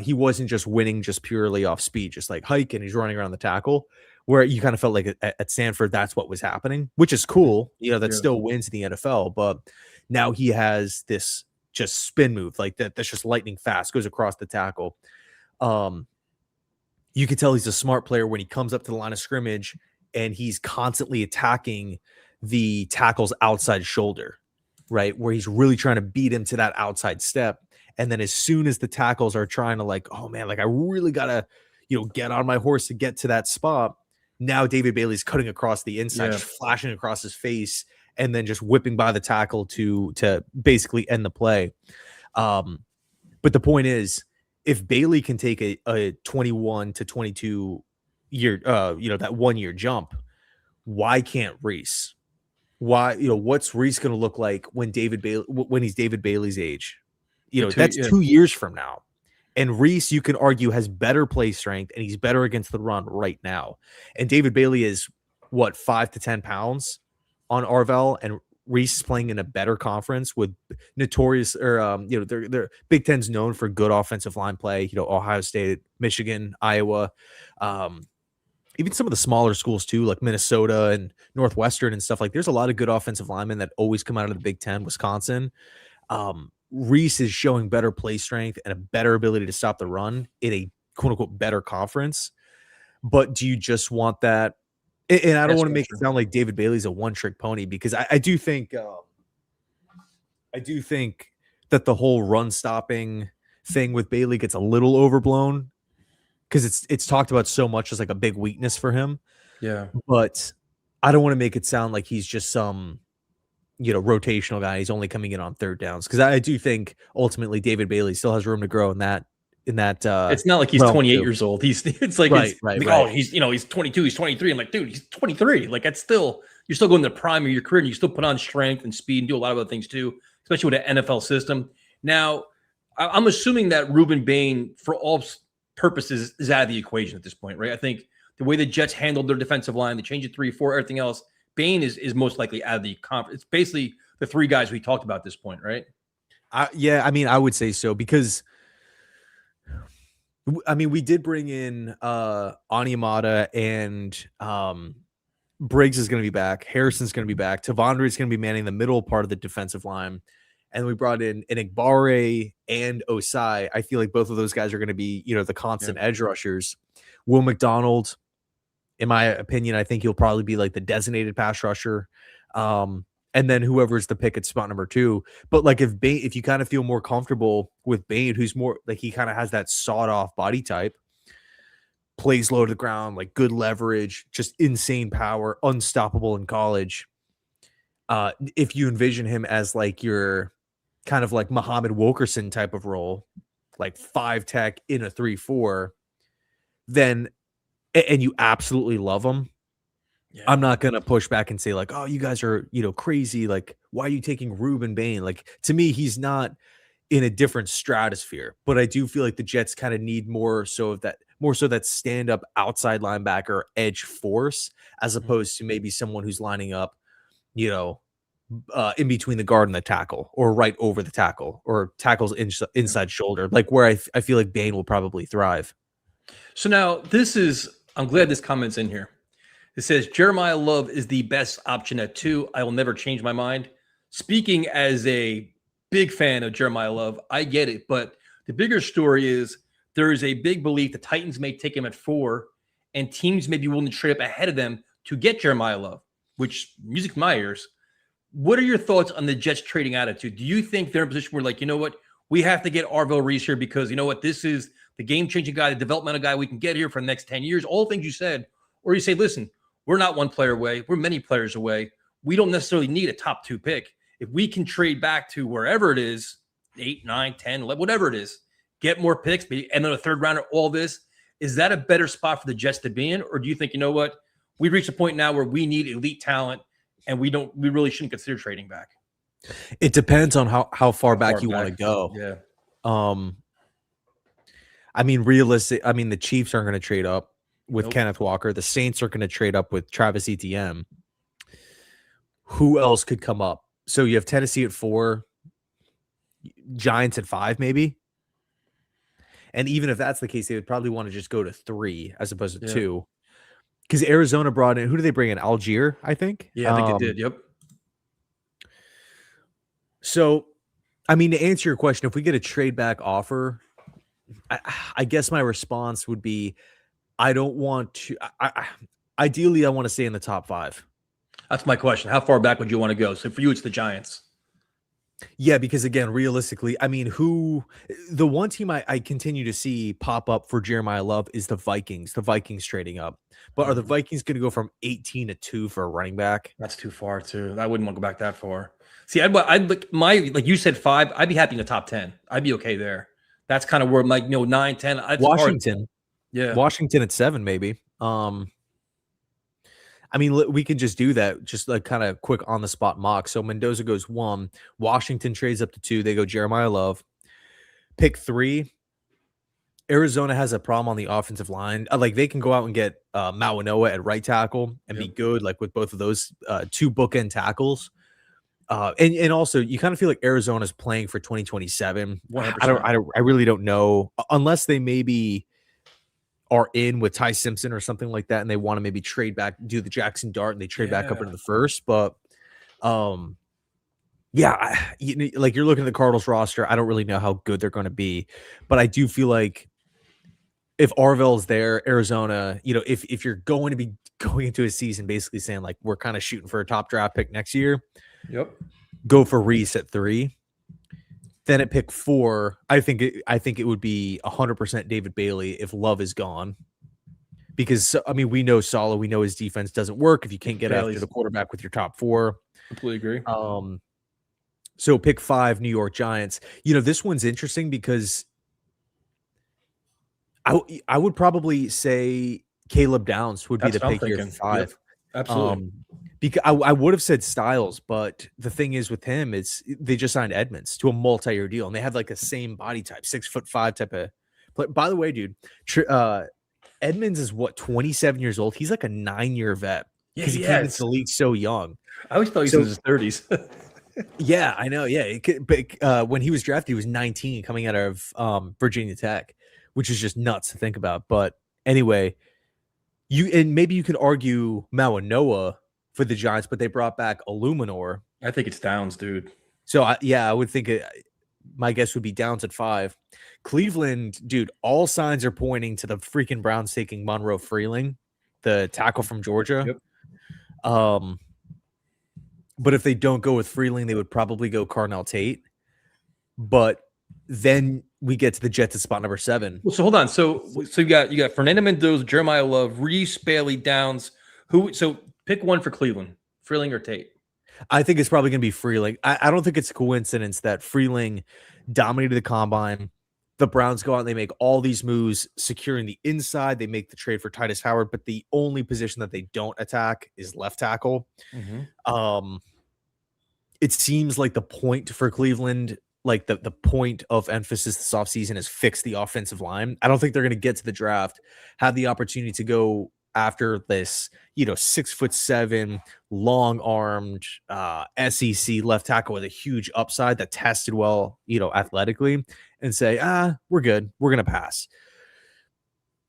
He wasn't just winning just purely off speed, just like hike and he's running around the tackle, where you kind of felt like at Stanford that's what was happening, which is cool. That still wins in the NFL, but now he has this just spin move like that's just lightning fast, goes across the tackle. You can tell he's a smart player when he comes up to the line of scrimmage and he's constantly attacking the tackle's outside shoulder, right? Where he's really trying to beat him to that outside step. And then as soon as the tackles are trying to like, oh man, like I really got to, get on my horse to get to that spot. Now David Bailey's cutting across the inside, just flashing across his face, and then just whipping by the tackle to basically end the play. But the point is, if Bailey can take a 21 to 22 year, that 1 year jump, why can't Reese? Why, what's Reese going to look like when he's David Bailey's age? That's 2 years from now. And Reese, you can argue, has better play strength and he's better against the run right now. And David Bailey is 5 to 10 pounds on Arvel, and Reese is playing in a better conference with notorious, or they're Big Ten's known for good offensive line play. Ohio State, Michigan, Iowa, even some of the smaller schools too, like Minnesota and Northwestern and stuff. Like, there's a lot of good offensive linemen that always come out of the Big Ten. Wisconsin. Reese is showing better play strength and a better ability to stop the run in a quote unquote better conference. But do you just want that? And I don't want to make it sound like David Bailey's a one-trick pony, because I do think that the whole run stopping thing with Bailey gets a little overblown, because it's talked about so much as like a big weakness for him. Yeah. But I don't want to make it sound like he's just some rotational guy. He's only coming in on third downs because I do think ultimately David Bailey still has room to grow in that. It's not like he's realm 28 too. years old. It's like, Right. oh, he's 22, he's 23. I'm like, dude, he's 23. Like, that's still, you're still going to the prime of your career, and you still put on strength and speed and do a lot of other things too, especially with an NFL system. Now, I'm assuming that Ruben Bain, for all purposes, is out of the equation at this point, right? I think the way the Jets handled their defensive line, the change of 3-4, everything else, Bain is most likely out of the conference. It's basically the three guys we talked about at this point, right? Yeah, I mean, I would say so because we did bring in Onyemata and Briggs is going to be back. Harrison's going to be back. Tavondre is going to be manning the middle part of the defensive line. And we brought in Igbare and Osai. I feel like both of those guys are going to be, the constant edge rushers. Will McDonald, in my opinion, I think he'll probably be like the designated pass rusher. And then whoever's the pick at spot number 2. But like if you kind of feel more comfortable with Bain, who's more like he kind of has that sawed off body type, plays low to the ground, like good leverage, just insane power, unstoppable in college. If you envision him as like your kind of like Muhammad Wilkerson type of role, like 5 tech in a 3-4, then and you absolutely love him. Yeah. I'm not going to push back and say like, oh, you guys are, crazy. Like, why are you taking Ruben Bain? Like, to me, he's not in a different stratosphere, but I do feel like the Jets kind of need more so that stand up outside linebacker edge force, as opposed to maybe someone who's lining up, in between the guard and the tackle, or right over the tackle, or tackles inside shoulder, like where I feel like Bain will probably thrive. So now I'm glad this comment's in here. It says Jeremiah Love is the best option at 2. I will never change my mind. Speaking as a big fan of Jeremiah Love, I get it. But the bigger story is there is a big belief the Titans may take him at 4, and teams may be willing to trade up ahead of them to get Jeremiah Love, which music to my ears. What are your thoughts on the Jets trading attitude? Do you think they're in a position where, like, you know what, we have to get Arvell Reese here because, you know what, this is the game-changing guy, the developmental guy we can get here for the next 10 years, all the things you said? Or you say, listen, we're not one player away. We're many players away. We don't necessarily need a top 2 pick. If we can trade back to wherever it is, 8, 9, 10, 11, whatever it is, get more picks, maybe another third rounder, all this, is that a better spot for the Jets to be in? Or do you think, you know what, we've reached a point now where we need elite talent and we really shouldn't consider trading back? It depends on how far back you want to go. Yeah. The Chiefs aren't going to trade up with Kenneth Walker. The Saints are going to trade up with Travis Etienne. Who else could come up? So you have Tennessee at 4, Giants at 5, maybe. And even if that's the case, they would probably want to just go to 3 as opposed to 2. Because Arizona brought in, who did they bring in? Algier, I think. Yeah, I think they did. Yep. So, to answer your question, if we get a trade back offer, I guess my response would be, I don't want to. Ideally, I want to stay in the top 5. That's my question. How far back would you want to go? So for you, it's the Giants. Yeah, because again, realistically, the one team I continue to see pop up for Jeremiah Love is the Vikings. The Vikings trading up. But are the Vikings going to go from 18 to 2 for a running back? That's too far, too. I wouldn't want to go back that far. See, I'd like you said 5. I'd be happy in the top 10. I'd be okay there. That's kind of where I'm like, 9, 10. Washington. Yeah. Washington at 7, maybe. We could just do that, just like kind of quick on the spot mock. So Mendoza goes 1, Washington trades up to 2. They go Jeremiah Love. Pick 3. Arizona has a problem on the offensive line. Like they can go out and get Mawanoa at right tackle and be good, like with both of those 2 bookend tackles. And also you kind of feel like Arizona's playing for 2027. 100%. I really don't know, unless they maybe are in with Ty Simpson or something like that, and they want to maybe trade back, do the Jackson Dart, and they trade back up into the first. But like you're looking at the Cardinals roster. I don't really know how good they're going to be, but I do feel like if Arvell's there, Arizona, if you're going to be going into a season basically saying like we're kind of shooting for a top draft pick next year, go for Reese at 3. Then at pick 4, I think it would be 100% David Bailey if Love is gone, because we know Saleh, we know his defense doesn't work if you can't get after the quarterback with your top 4. Completely agree. So pick 5, New York Giants. This one's interesting because I would probably say Caleb Downs would be That's the what I'm pick here thinking. for Yep. 5. Absolutely. Because I would have said Styles, but the thing is with him, it's they just signed Edmonds to a multi-year deal, and they have like the same body type, 6'5" type of. But by the way, dude, Edmonds is what 27 years old. He's like a 9-year vet Yeah, because he he came into has. the league so young. I always thought he was So in his 30s. yeah, I know. Yeah, but when he was drafted, he was 19, coming out of Virginia Tech, which is just nuts to think about. But anyway, maybe you could argue Mawanoa for the Giants, but they brought back Illuminor. I think it's Downs, dude. So I would think my guess would be Downs at 5. Cleveland, dude, all signs are pointing to the freaking Browns taking Monroe Freeling, the tackle from Georgia. Yep. But if they don't go with Freeling, they would probably go Carnell Tate. But then we get to the Jets at spot number 7. Well, so hold on. So you got Fernando Mendoza, Jeremiah Love, Reese, Bailey, Downs. So pick one for Cleveland, Freeling or Tate. I think it's probably going to be Freeling. I don't think it's a coincidence that Freeling dominated the combine. The Browns go out and they make all these moves, securing the inside. They make the trade for Titus Howard, but the only position that they don't attack is left tackle. Mm-hmm. It seems like the point for Cleveland, like the point of emphasis this offseason is fix the offensive line. I don't think they're going to get to the draft, have the opportunity to go after this, 6'7", long-armed SEC left tackle with a huge upside that tested well, athletically, and say, we're good. We're going to pass.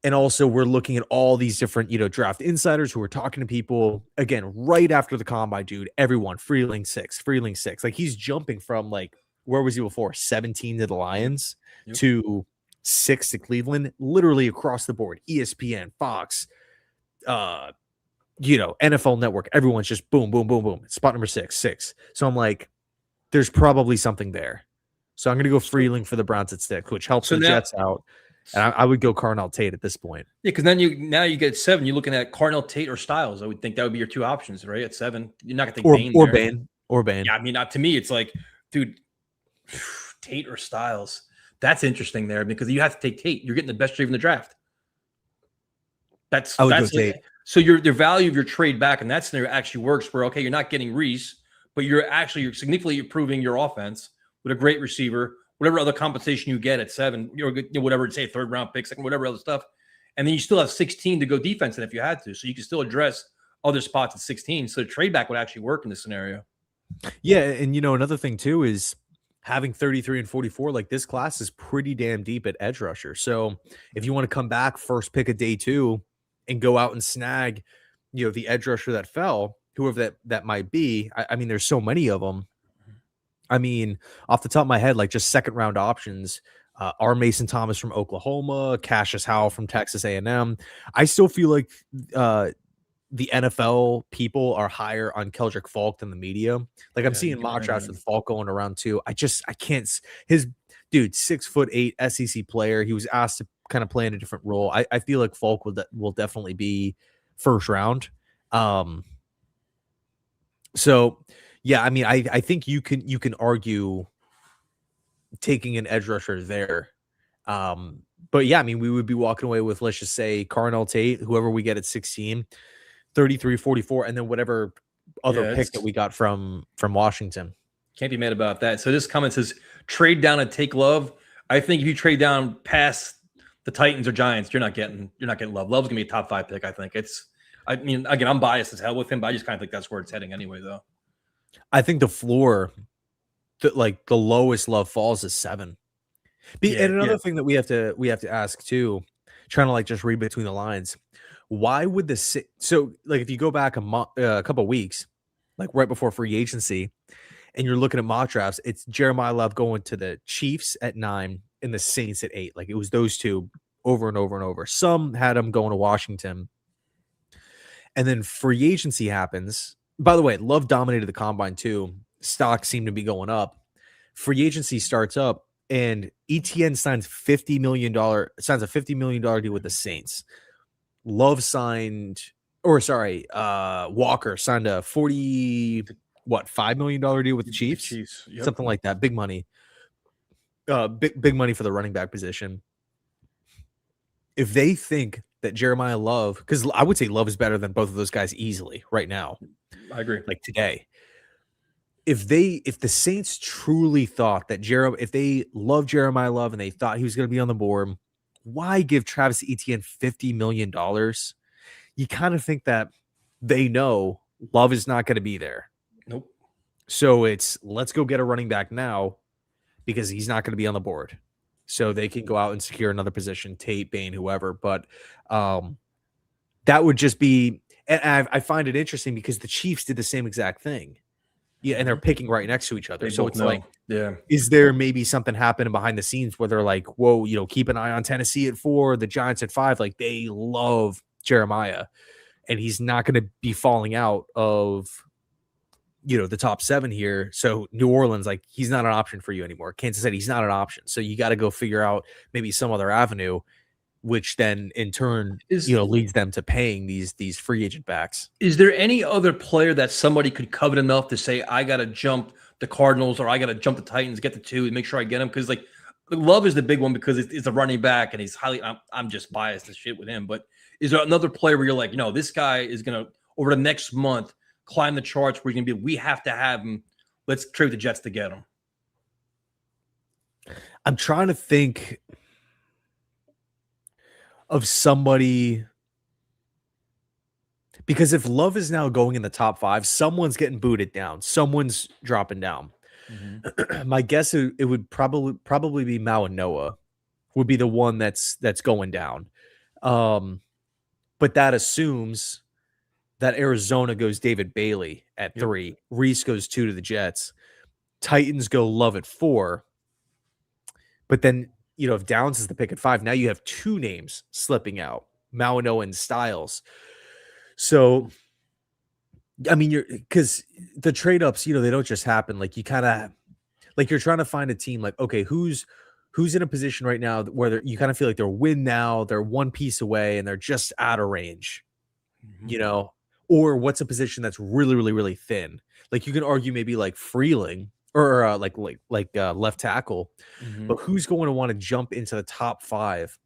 And also we're looking at all these different, draft insiders who are talking to people again, right after the combine, dude, everyone Freeling 6. Like he's jumping from like, where was he before? 17 to the Lions to 6 to Cleveland, literally across the board. ESPN, Fox, NFL Network, everyone's just boom, boom, boom, boom. Spot number 6. So I'm like, there's probably something there. So I'm going to go Freeling for the Browns at 6, which helps the Jets out. And I would go Carnell Tate at this point. Yeah, because then you get 7. You're looking at Carnell Tate or Styles. I would think that would be your 2 options, right? At 7, you're not going to think Bain or Bain. Yeah, I mean, to me, it's like, dude, Tate or Styles. That's interesting there because you have to take Tate. You're getting the best trade in the draft. I would go Tate. So your value of your trade back in that scenario actually works. Where okay, you're not getting Reese, but you're significantly improving your offense with a great receiver. Whatever other compensation you get at 7, whatever, say 3rd round pick, second, whatever other stuff. And then you still have 16 to go defense in if you had to. So you can still address other spots at 16. So the trade back would actually work in this scenario. Yeah. And, another thing too is having 33 and 44, like this class is pretty damn deep at edge rusher. So if you want to come back first pick of day 2 and go out and snag, the edge rusher that fell, whoever that might be, I mean, there's so many of them. I mean, off the top of my head, like just 2nd round options, are Mason Thomas from Oklahoma, Cassius Howell from Texas A&M. I still feel like the NFL people are higher on Keldrick Falk than the media. Like I'm seeing mock drafts with Falk going around too. I can't. His dude, 6'8" SEC player. He was asked to kind of play in a different role. I feel like Falk will definitely be first round. So. Yeah, I mean, I think you can argue taking an edge rusher there. But yeah, I mean, we would be walking away with, let's just say, Carnell Tate, whoever we get at 16, 33, 44, and then whatever other pick that we got from Washington. Can't be mad about that. So this comment says, trade down and take Love. I think if you trade down past the Titans or Giants, you're not getting Love. Love's gonna be a top 5 pick, I think. I mean, again, I'm biased as hell with him, but I just kind of think that's where it's heading anyway, though. I think the floor, the lowest Love falls is 7. And another thing that we have to ask too, trying to like just read between the lines, why would so like if you go back a couple of weeks, like right before free agency, and you're looking at mock drafts, it's Jeremiah Love going to the Chiefs at 9 and the Saints at 8. Like it was those two over and over and over. Some had him going to Washington, and then free agency happens. By the way, Love dominated the combine too. Stocks seem to be going up. Free agency starts up, and ETN signs a $50 million deal with the Saints. Love Walker signed a 40 what, $5 million deal with the Chiefs? Yep. Something like that. Big money. Big money for the running back position. If they think that Jeremiah Love, because I would say Love is better than both of those guys easily right now. I agree. Like today. If the Saints truly thought that if they love Jeremiah Love and they thought he was going to be on the board, why give Travis Etienne $50 million? You kind of think that they know Love is not going to be there. Nope. So let's go get a running back now because he's not going to be on the board. So they can go out and secure another position, Tate, Bain, whoever. But that would just be, and I find it interesting because the Chiefs did the same exact thing. Yeah, and they're picking right next to each other. So it's like, is there maybe something happening behind the scenes where they're like, whoa, keep an eye on Tennessee at 4, the Giants at 5. Like they love Jeremiah, and he's not going to be falling out of, the top 7 here. So New Orleans, like he's not an option for you anymore. Kansas City, he's not an option. So you got to go figure out maybe some other avenue, which then in turn leads them to paying these free agent backs. Is there any other player that somebody could covet enough to say, I got to jump the Cardinals or I got to jump the Titans, get the 2 and make sure I get him? Because like Love is the big one because it's a running back and he's highly, I'm just biased as shit with him. But is there another player where you're like, this guy is going to, over the next month, climb the charts where he's going to be, we have to have him. Let's trade the Jets to get him. I'm trying to think of somebody, because if Love is now going in the top 5, someone's getting booted down. Someone's dropping down. Mm-hmm. My guess it would probably be Noah would be the one that's going down. But that assumes that Arizona goes David Bailey at 3. Reese goes 2 to the Jets. Titans go Love at 4. But then, if Downs is the pick at 5, now you have 2 names slipping out, Noah and Styles. So, I mean, because the trade ups, they don't just happen. Like you kind of, like you're trying to find a team. Like, okay, who's in a position right now where you kind of feel like they're win now, they're one piece away, and they're just out of range, Or what's a position that's really, really, really thin? Like you can argue maybe like Freeling or like left tackle, but who's going to want to jump into the top 5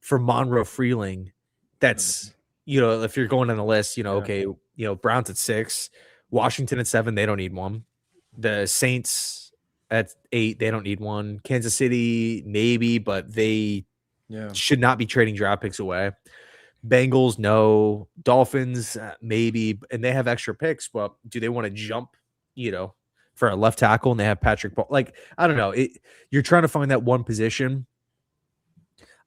for Monroe Freeling? That's if you're going on the list, okay, Browns at 6, Washington at 7, they don't need one. The Saints at 8, they don't need one. Kansas City maybe, but they should not be trading draft picks away. Bengals, no. Dolphins, maybe, and they have extra picks, but do they want to jump, for a left tackle and they have Patrick Ball? Like, I don't know. You're trying to find that one position.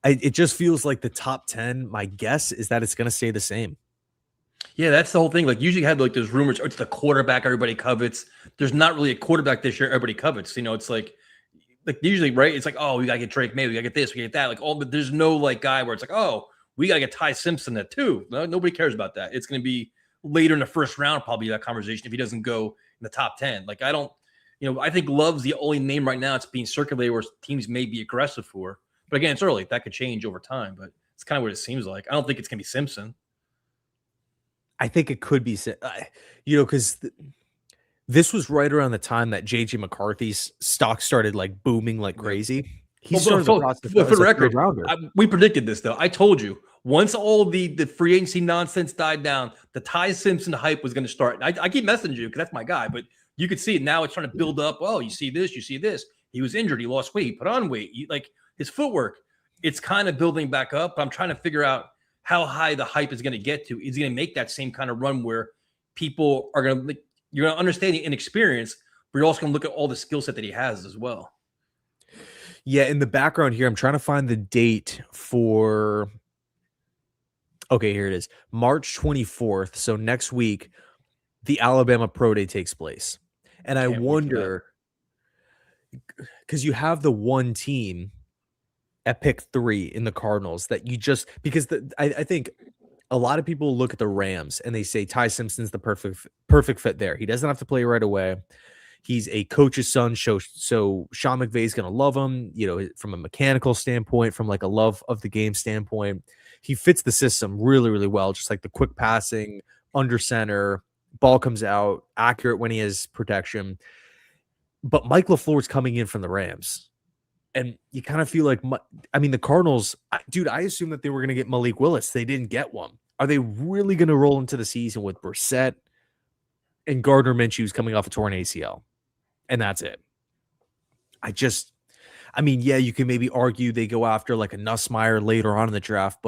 It just feels like the top 10, my guess is that it's going to stay the same. Yeah, that's the whole thing. Like usually you have like those rumors, it's the quarterback everybody covets. There's not really a quarterback this year everybody covets. It's like usually, right? It's like, oh, we got to get Drake May, we got to get this, we get that. Like but there's no like guy where it's like, oh, we got to get Ty Simpson at 2. No, nobody cares about that. It's going to be later in the first round, probably that conversation if he doesn't go in the top 10. Like I don't, I think Love's the only name right now it's being circulated where teams may be aggressive for. But again, it's early. That could change over time, but it's kind of what it seems like. I don't think it's going to be Simpson. I think it could be, because this was right around the time that JJ McCarthy's stock started like booming like crazy. He's for the record, we predicted this though. I told you once all the free agency nonsense died down, the Ty Simpson hype was going to start. I keep messaging you because that's my guy, but you could see it now. It's trying to build up. Oh, you see this, you see this. He was injured. He lost weight. He put on weight. Like his footwork. It's kind of building back up. But I'm trying to figure out how high the hype is going to get to. Is he going to make that same kind of run where people are going to you're going to understand the inexperience, but you're also going to look at all the skill set that he has as well. Yeah, in the background here, I'm trying to find the date for. Okay, here it is. March 24th. So next week, the Alabama Pro Day takes place. And I wonder, because you have the one team at pick 3 in the Cardinals that you just, because I think a lot of people look at the Rams and they say Ty Simpson's the perfect fit there. He doesn't have to play right away. He's a coach's son, so Sean McVay's going to love him, from a mechanical standpoint, from like a love of the game standpoint. He fits the system really, really well, just like the quick passing, under center, ball comes out, accurate when he has protection. But Mike LaFleur's coming in from the Rams. And you kind of feel like, the Cardinals, dude, I assumed that they were going to get Malik Willis. They didn't get one. Are they really going to roll into the season with Brissett and Gardner Minshew's coming off a torn ACL? And that's it. You can maybe argue they go after like a Nussmeier later on in the draft,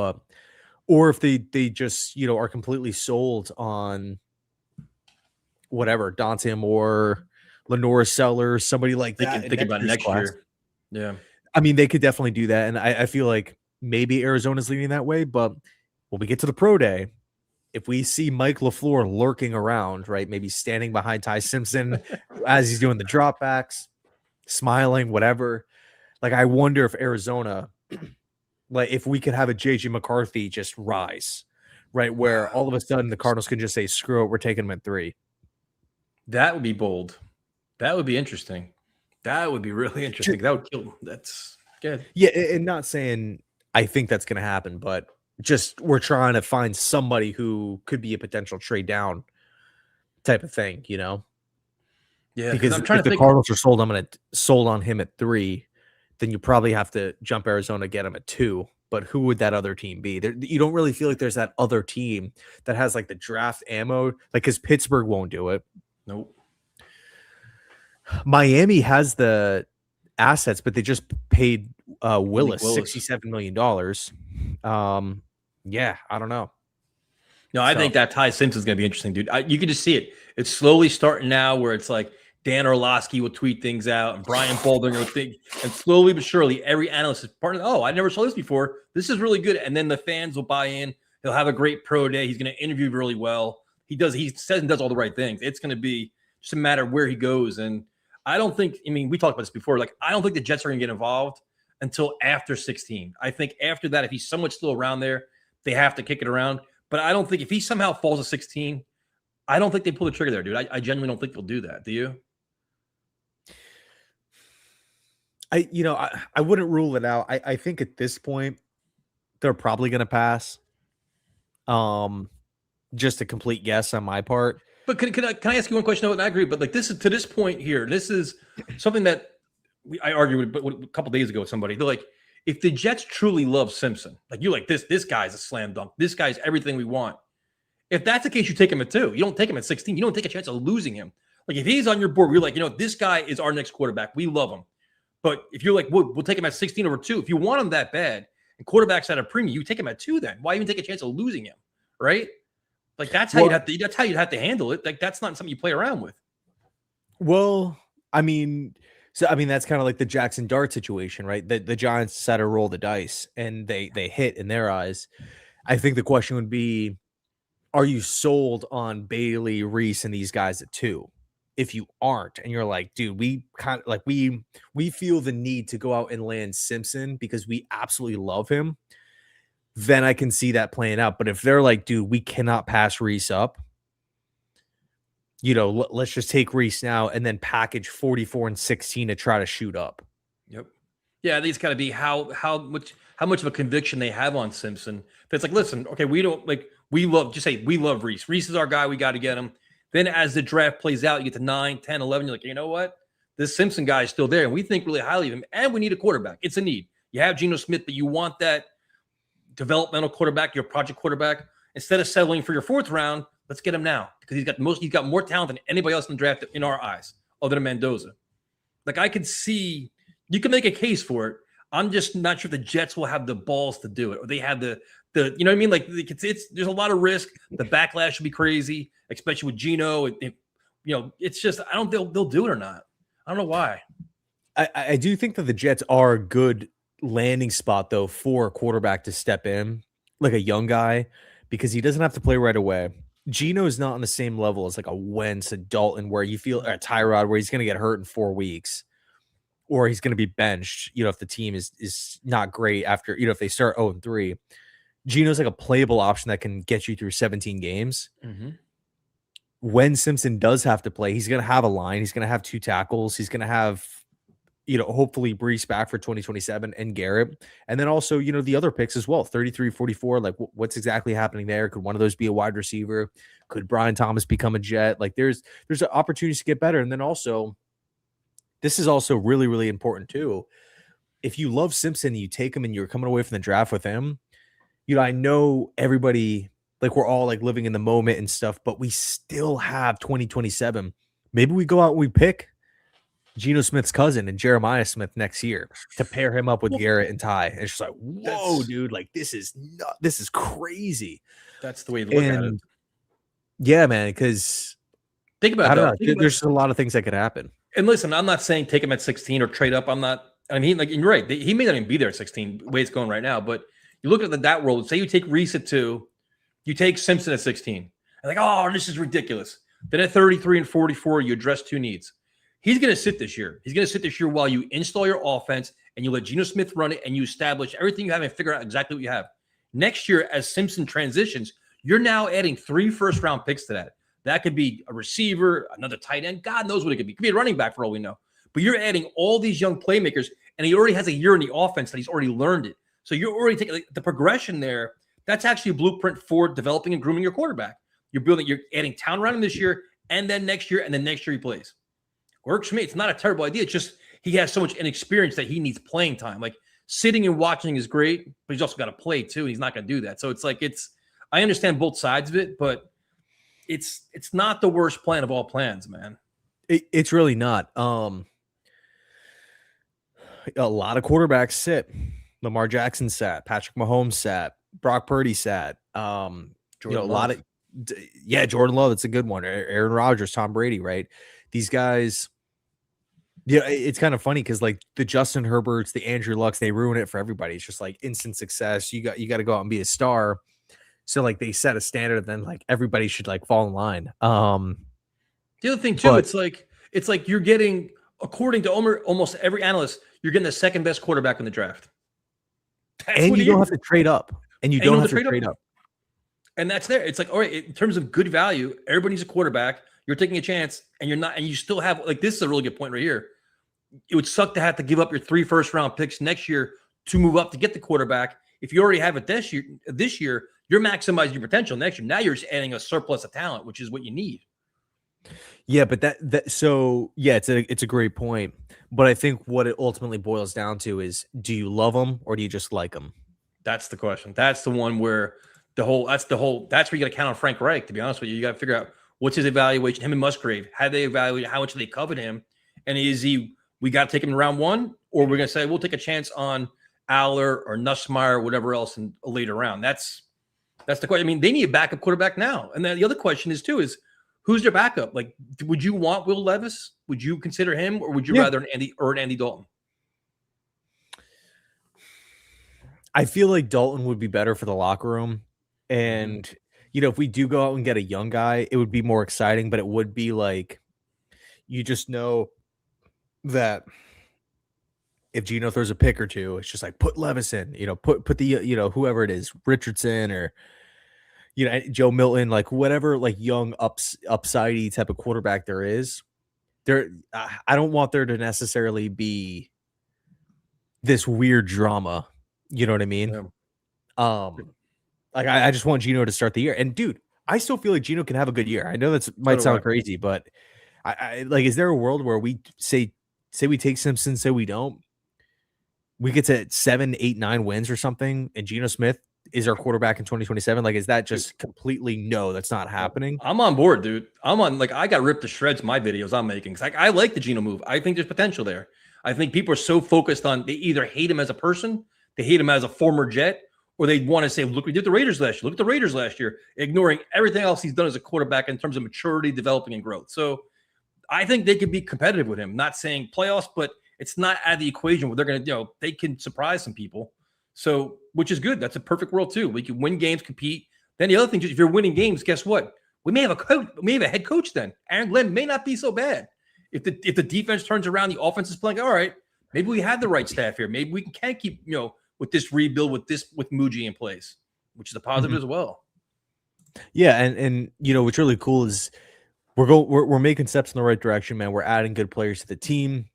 or if they just, are completely sold on whatever, Dante Moore, Lenora Sellers, somebody like that. Think about next year. Yeah. They could definitely do that. And I feel like maybe Arizona's leaning that way, but when we get to the pro day, if we see Mike LaFleur lurking around, right, maybe standing behind Ty Simpson as he's doing the dropbacks, smiling, whatever, like I wonder if Arizona, like if we could have a JJ McCarthy just rise, right, where all of a sudden the Cardinals can just say, screw it, we're taking him at 3. That would be bold. That would be interesting. That would be really interesting. That would kill. That's good. Yeah, and not saying I think that's going to happen, but just we're trying to find somebody who could be a potential trade down type of thing, Yeah, because I'm trying if to the think... Cardinals are sold on him at 3, then you probably have to jump Arizona, get him at 2. But who would that other team be? You don't really feel like there's that other team that has like the draft ammo, like because Pittsburgh won't do it. Nope. Miami has the assets, but they just paid Willis $67 million. Yeah, I don't know. No, I think that Ty Simpson's going to be interesting, dude. You can just see it. It's slowly starting now where it's like Dan Orlovsky will tweet things out and Brian Baldinger will think, and slowly but surely every analyst is part of, I never saw this before. This is really good. And then the fans will buy in. He'll have a great pro day. He's going to interview really well. He says and does all the right things. It's going to be just a matter of where he goes. And I don't think, we talked about this before. Like, I don't think the Jets are going to get involved until after 16. I think after that, if he's somewhat still around there, they have to kick it around. But I don't think if he somehow falls to 16, I don't think they pull the trigger there, dude. I genuinely don't think they'll do that. Do you? I wouldn't rule it out. I think at this point, they're probably going to pass. Just a complete guess on my part. But can I ask you one question? And I agree, but like this is to this point here. This is something that I argued with a couple days ago with somebody. They're like, if the Jets truly love Simpson, like you're like this guy's a slam dunk. This guy's everything we want. If that's the case, you take him at 2. You don't take him at 16. You don't take a chance of losing him. Like if he's on your board, you're like, this guy is our next quarterback. We love him. But if you're like, we'll take him at 16 over 2. If you want him that bad and quarterbacks at a premium, you take him at 2 then. Why even take a chance of losing him? Right? Like that's how you'd have to handle it. Like that's not something you play around with. Well, that's kind of like the Jackson Dart situation, right? The Giants decided to roll the dice and they hit in their eyes. I think the question would be, are you sold on Bailey, Reese, and these guys at 2? If you aren't, and you're like, dude, we kind of like we feel the need to go out and land Simpson because we absolutely love him, then I can see that playing out. But if they're like, dude, we cannot pass Reese up, let's just take Reese now and then package 44 and 16 to try to shoot up. Yep. Yeah, I think it's got to be how much of a conviction they have on Simpson. If it's like, listen, okay, we love Reese. Reese is our guy. We got to get him. Then as the draft plays out, you get to 9, 10, 11. You're like, you know what? This Simpson guy is still there, and we think really highly of him, and we need a quarterback. It's a need. You have Geno Smith, but you want that developmental quarterback, your project quarterback. Instead of settling for your 4th round, let's get him now because he's got more talent than anybody else in the draft in our eyes, other than Mendoza. Like I could see, you can make a case for it. I'm just not sure the Jets will have the balls to do it, or they have the you know what I mean? Like there's a lot of risk. The backlash should be crazy, especially with Geno. It's just I don't they'll do it or not. I don't know why. I do think that the Jets are a good landing spot though for a quarterback to step in, like a young guy, because he doesn't have to play right away. Geno is not on the same level as like a Wentz, a Dalton, where you feel a Tyrod, where he's going to get hurt in 4 weeks, or he's going to be benched. If the team is not great after, if they start 0-3. Geno's like a playable option that can get you through 17 games. Mm-hmm. When Simpson does have to play, he's going to have a line. He's going to have 2 tackles. He's going to have hopefully Brees back for 2027 and Garrett. And then also, the other picks as well, 33, 44. Like, what's exactly happening there? Could one of those be a wide receiver? Could Brian Thomas become a Jet? Like, there's opportunities to get better. And then also, this is also really, really important too. If you love Simpson, you take him and you're coming away from the draft with him. I know everybody, like, we're all like living in the moment and stuff, but we still have 2027. Maybe we go out and we pick Geno Smith's cousin and Jeremiah Smith next year to pair him up with Garrett and Ty. And it's just like, whoa, dude, like this is crazy. That's the way to look at it. Yeah, man, because think about it. There's a lot of things that could happen. And listen, I'm not saying take him at 16 or trade up. Like you're right. He may not even be there at 16, the way it's going right now. But you look at that world, say you take Reese at 2, you take Simpson at 16. And like, oh, this is ridiculous. Then at 33 and 44, you address 2 needs. He's going to sit this year. He's going to sit this year while you install your offense and you let Geno Smith run it and you establish everything you have and figure out exactly what you have. Next year, as Simpson transitions, you're now adding 3 first-round picks to that. That could be a receiver, another tight end. God knows what it could be. It could be a running back for all we know. But you're adding all these young playmakers, and he already has a year in the offense that he's already learned it. So you're already taking the progression there. That's actually a blueprint for developing and grooming your quarterback. You're adding talent around him this year, and then next year, and then next year he plays. Works for me. It's not a terrible idea. It's just he has so much inexperience that he needs playing time. Like sitting and watching is great, but he's also got to play too. And he's not going to do that. So it's like I understand both sides of it, but it's not the worst plan of all plans, man. It's really not. A lot of quarterbacks sit. Lamar Jackson sat. Patrick Mahomes sat. Brock Purdy sat. Jordan Love. Jordan Love. That's a good one. Aaron Rodgers, Tom Brady, right? These guys, it's kind of funny because like the Justin Herberts, the Andrew Lucks, they ruin it for everybody. It's just like instant success. You got to go out and be a star. So like they set a standard, and then like everybody should like fall in line. The other thing too, it's like you're getting, according to almost every analyst, you're getting the second best quarterback in the draft. And you don't have to trade up. And you don't have to trade up. And that's there. It's like, all right, in terms of good value, everybody needs a quarterback. You're taking a chance, and you're not, and you still have, like, this is a really good point right here. It would suck to have to give up your 3 first-round picks next year to move up to get the quarterback. If you already have it this year, you're maximizing your potential next year. Now you're just adding a surplus of talent, which is what you need. Yeah, but it's a great point. But I think what it ultimately boils down to is, do you love them or do you just like them? That's the question. That's the one where that's where you got to count on Frank Reich. To be honest with you, you got to figure out what's his evaluation. Him and Musgrave, how they evaluate, how much they covered him, and we got to take him in round 1, or we're going to say we'll take a chance on Aller or Nussmeier or whatever else in a later round. That's the question. I mean, they need a backup quarterback now. And then the other question is who's their backup? Like, would you want Will Levis? Would you consider him, or would you rather an Andy Dalton? I feel like Dalton would be better for the locker room. And, if we do go out and get a young guy, it would be more exciting, but it would be like, you just know that if Geno throws a pick or two, it's just like, put Levis in, put the, whoever it is, Richardson or, Joe Milton, like whatever, like young upsidey type of quarterback there is. I don't want there to necessarily be this weird drama. You know what I mean? Yeah. Like I just want Geno to start the year. And dude, I still feel like Geno can have a good year. I know that might sound crazy, but I like, is there a world where we say we take Simpson, say we don't, we get to 7, 8, 9 wins or something, and Geno Smith is our quarterback in 2027? Like, is that just completely no, that's not happening? I'm on board, dude. I got ripped to shreds my videos I'm making. I like the Geno move. I think there's potential there. I think people are so focused on, they either hate him as a person, they hate him as a former Jet, or they want to say, look, we did the Raiders last year. Look at the Raiders last year, ignoring everything else he's done as a quarterback in terms of maturity, developing, and growth. So I think they could be competitive with him. Not saying playoffs, but it's not out of the equation where they're going to, they can surprise some people. So, which is good. That's a perfect world too. We can win games, compete. Then the other thing, if you're winning games, guess what? We may have a coach. We may have a head coach then. Aaron Glenn may not be so bad. If the defense turns around, the offense is playing, all right, maybe we have the right staff here. Maybe we can keep, with this rebuild, with Muji in place, which is a positive as well. Yeah, and what's really cool is we're making steps in the right direction, man. We're adding good players to the team.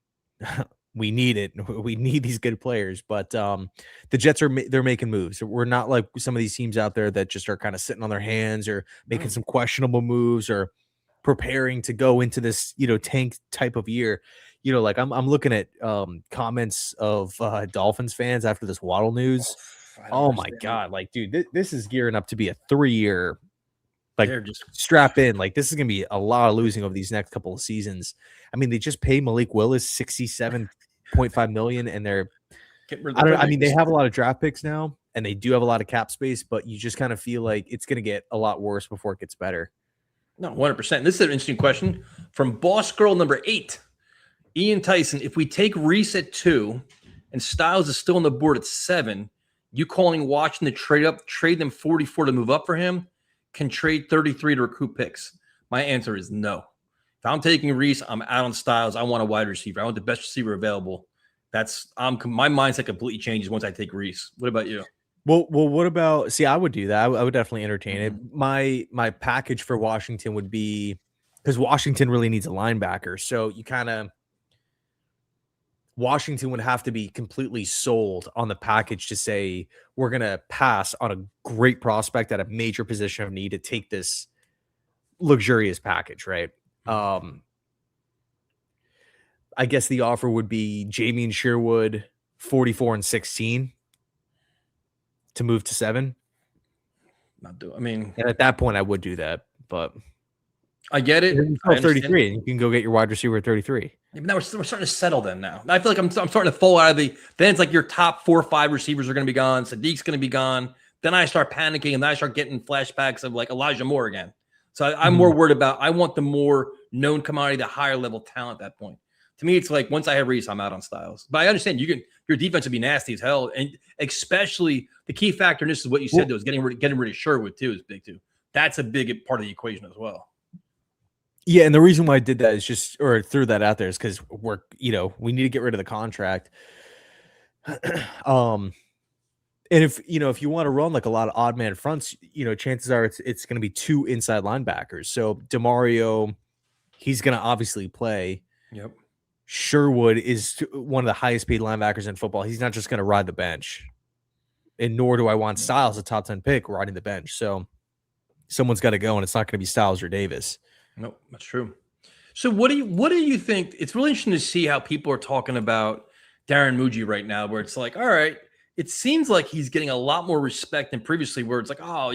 we need it. We need these good players. But the Jets they're making moves. We're not like some of these teams out there that just are kind of sitting on their hands or making some questionable moves or preparing to go into this, tank type of year. Like I'm looking at comments of Dolphins fans after this Waddle news. I don't Oh my understand. God. Like, dude, this is gearing up to be a 3-year, like, They're just strap in. Like, this is going to be a lot of losing over these next couple of seasons. I mean, they just pay Malik Willis $67.5 million, and they're getting rid I of don't. I the mean, they have a lot of draft picks now, and they do have a lot of cap space, but you just kind of feel like it's going to get a lot worse before it gets better. No, 100%. This is an interesting question from Boss Girl number 8. Ian Tyson, if we take Reese at 2 and Styles is still on the board at 7, you calling Washington to trade them 44 to move up for him, can trade 33 to recoup picks? My answer is no. If I'm taking Reese, I'm out on Styles. I want a wide receiver. I want the best receiver available. My mindset completely changes once I take Reese. What about you? Well, what about? See, I would do that. I would definitely entertain it. My package for Washington would be, because Washington really needs a linebacker. So Washington would have to be completely sold on the package to say we're gonna pass on a great prospect at a major position of need to take this luxurious package, right? I guess the offer would be Jamie Sherwood 44 and 16 to move to 7. And at that point I would do that, but I get it. I 33 and you can go get your wide receiver at 33. Yeah, but now we're starting to settle then now. I feel like I'm starting to fall out of then it's like your top 4 or 5 receivers are going to be gone. Sadiq's going to be gone. Then I start panicking and then I start getting flashbacks of like Elijah Moore again. So I'm more worried about, I want the more known commodity, the higher level talent at that point. To me, it's like once I have Reese, I'm out on Styles. But I understand your defense would be nasty as hell. And especially the key factor, and this is what you said, though, is getting rid of Sherwood too is big too. That's a big part of the equation as well. Yeah, and the reason why I did that is threw that out there is because we need to get rid of the contract. And if you want to run like a lot of odd man fronts, chances are it's going to be 2 inside linebackers. So DeMario, he's going to obviously play. Yep. Sherwood is one of the highest paid linebackers in football. He's not just going to ride the bench, and nor do I want Styles, a top 10 pick, riding the bench. So someone's got to go, and it's not going to be Styles or Davis. Nope, that's true. So what do you think? It's really interesting to see how people are talking about Darren Muji right now, where it's like, all right, it seems like he's getting a lot more respect than previously, where it's like, oh,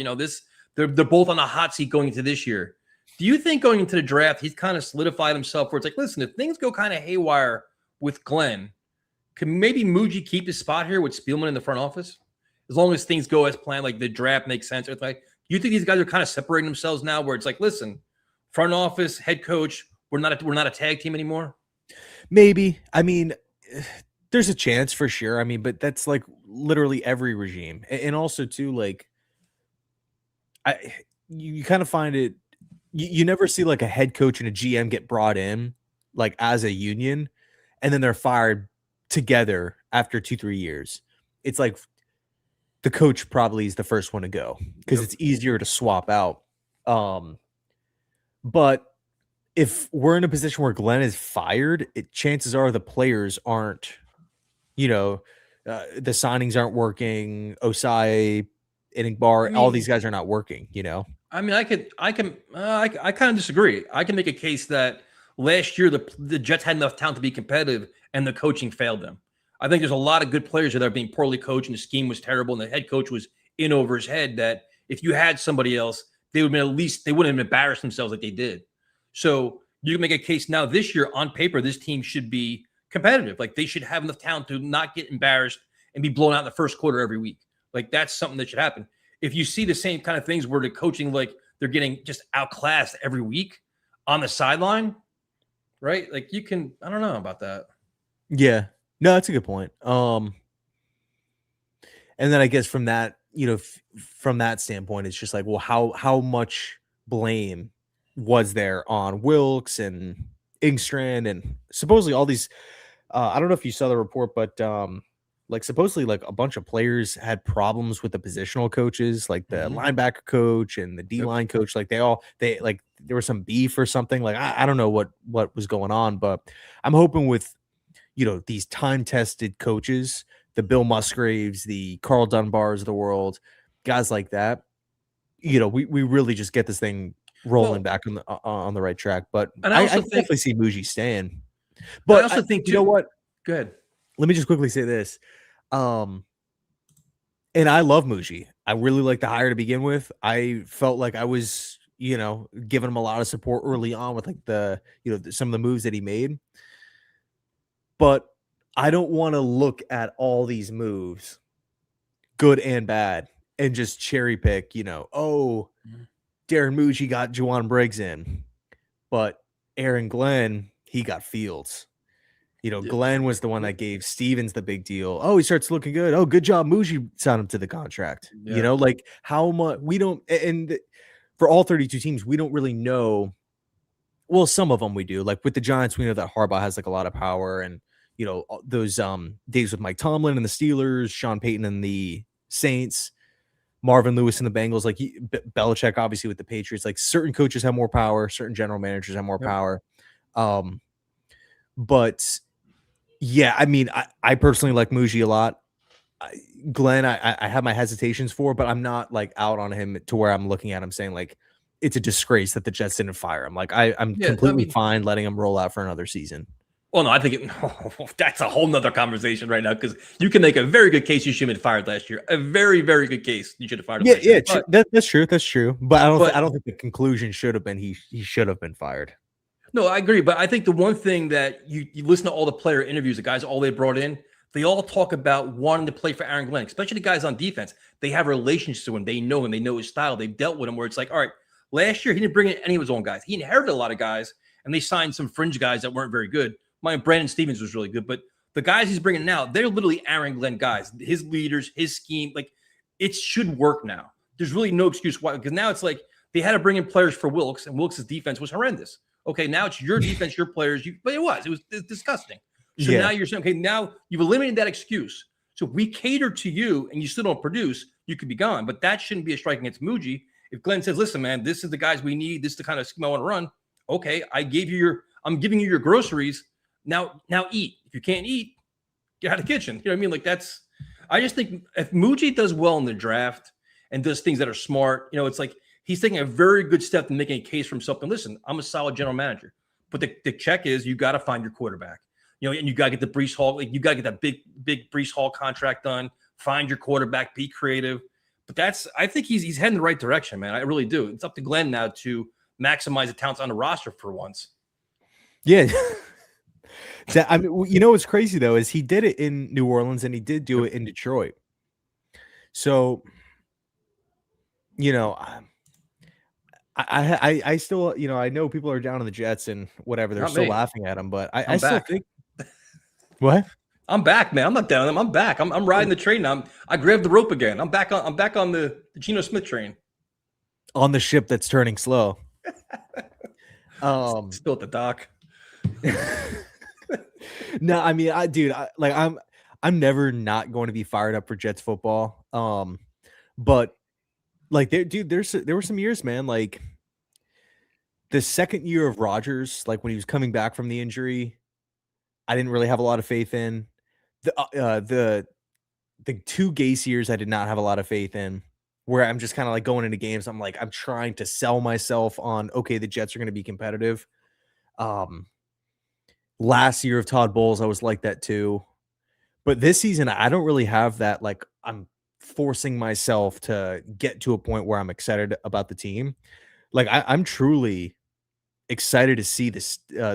they're both on the hot seat going into this year. Do you think going into the draft, he's kind of solidified himself where it's like, listen, if things go kind of haywire with Glenn, can maybe Muji keep his spot here with Spielman in the front office? As long as things go as planned, like the draft makes sense. It's like, you think these guys are kind of separating themselves now where it's like, listen, front office, head coach, we're not a tag team anymore? Maybe. I mean, there's a chance for sure. I mean, but that's like literally every regime. And also too, like, you kind of find it, you never see like a head coach and a GM get brought in like as a union and then they're fired together after 2-3 years. It's like the coach probably is the first one to go because it's easier to swap out. But if we're in a position where Glenn is fired, chances are the players aren't, the signings aren't working. Osai, Inningbar, all these guys are not working, I mean, I kind of disagree. I can make a case that last year the Jets had enough talent to be competitive and the coaching failed them. I think there's a lot of good players that are being poorly coached and the scheme was terrible and the head coach was in over his head that if you had somebody else, they wouldn't have embarrassed themselves like they did. So you can make a case now this year on paper, this team should be competitive. Like they should have enough talent to not get embarrassed and be blown out in the first quarter every week. Like that's something that should happen. If you see the same kind of things where the coaching, like they're getting just outclassed every week on the sideline, right? Like I don't know about that. Yeah, no, that's a good point. And then I guess from that, from that standpoint, it's just like, well, how much blame was there on Wilkes and Ingstrand and supposedly all these, I don't know if you saw the report, but like supposedly like a bunch of players had problems with the positional coaches, like the linebacker coach and the D-line coach. Like there was some beef or something. Like I don't know what was going on, but I'm hoping with these time-tested coaches, the Bill Musgraves, the Carl Dunbars of the world, guys like that, we really just get this thing rolling back on the right track. But And I also can think definitely see Muji staying. I But also think you know too. what? Go ahead. Let me just quickly say this. And I love Muji. I really like the hire to begin with. I felt like I was, giving him a lot of support early on with like some of the moves that he made. But I don't want to look at all these moves, good and bad, and just cherry pick, Darren Muji got Juwan Briggs in, but Aaron Glenn, he got Fields. Glenn was the one that gave Stevens the big deal. Oh, he starts looking good. Oh, good job. Muji signed him to the contract. Yeah. Like how much we don't, and for all 32 teams, we don't really know. Well, some of them we do. Like with the Giants, we know that Harbaugh has like a lot of power, and those days with Mike Tomlin and the Steelers, Sean Payton and the Saints, Marvin Lewis and the Bengals, like Belichick, obviously with the Patriots. Like certain coaches have more power, certain general managers have more power. But yeah, I mean, I personally like Muji a lot. Glenn, I have my hesitations for, but I'm not like out on him to where I'm looking at him saying like it's a disgrace that the Jets didn't fire him. Like I'm completely fine letting him roll out for another season. Well, no, I think that's a whole nother conversation right now, because you can make a very good case you should have been fired last year. A very, very good case you should have fired him last year. That's true. That's true. But I don't think the conclusion should have been he should have been fired. No, I agree. But I think the one thing that you listen to all the player interviews, the guys, all they brought in, they all talk about wanting to play for Aaron Glenn, especially the guys on defense. They have relationships to him. They know him. They know his style. They've dealt with him where it's like, all right, last year he didn't bring in any of his own guys. He inherited a lot of guys, and they signed some fringe guys that weren't very good. Brandon Stevens was really good, but the guys he's bringing now, they're literally Aaron Glenn guys. His leaders, his scheme, like it should work now. There's really no excuse why, because now it's like they had to bring in players for Wilkes, and Wilkes' defense was horrendous. Okay, now it's your defense, your players. But it was disgusting. So now you're saying, okay, now you've eliminated that excuse. So if we cater to you and you still don't produce, you could be gone. But that shouldn't be a strike against Muji. If Glenn says, listen, man, this is the guys we need. This is the kind of scheme I want to run. Okay, I'm giving you your groceries. Now eat. If you can't eat, get out of the kitchen. You know what I mean? Like I just think if Muji does well in the draft and does things that are smart, it's like he's taking a very good step in making a case for himself. And listen, I'm a solid general manager, but the check is you got to find your quarterback, and you got to get the Breece Hall, like you got to get that big Breece Hall contract done, find your quarterback, be creative. But I think he's heading the right direction, man. I really do. It's up to Glenn now to maximize the talents on the roster for once. Yeah. I mean, what's crazy though is he did it in New Orleans and he did do it in Detroit. So, I still, I know people are down on the Jets and whatever, they're still laughing at him, but I still think. What? I'm back, man. I'm not down. I'm back. I'm riding the train now. I grabbed the rope again. I'm back on the Geno Smith train. On the ship that's turning slow. Still at the dock. No, I mean, I'm never not going to be fired up for Jets football. But like there were some years, man, like the second year of Rodgers, like when he was coming back from the injury, I didn't really have a lot of faith in. The 2 Gase years I did not have a lot of faith in, where I'm just kind of like going into games. I'm trying to sell myself on, okay, the Jets are going to be competitive. Last year of Todd Bowles, I was like that too. But this season, I don't really have that. Like I'm forcing myself to get to a point where I'm excited about the team. Like I'm truly excited to see the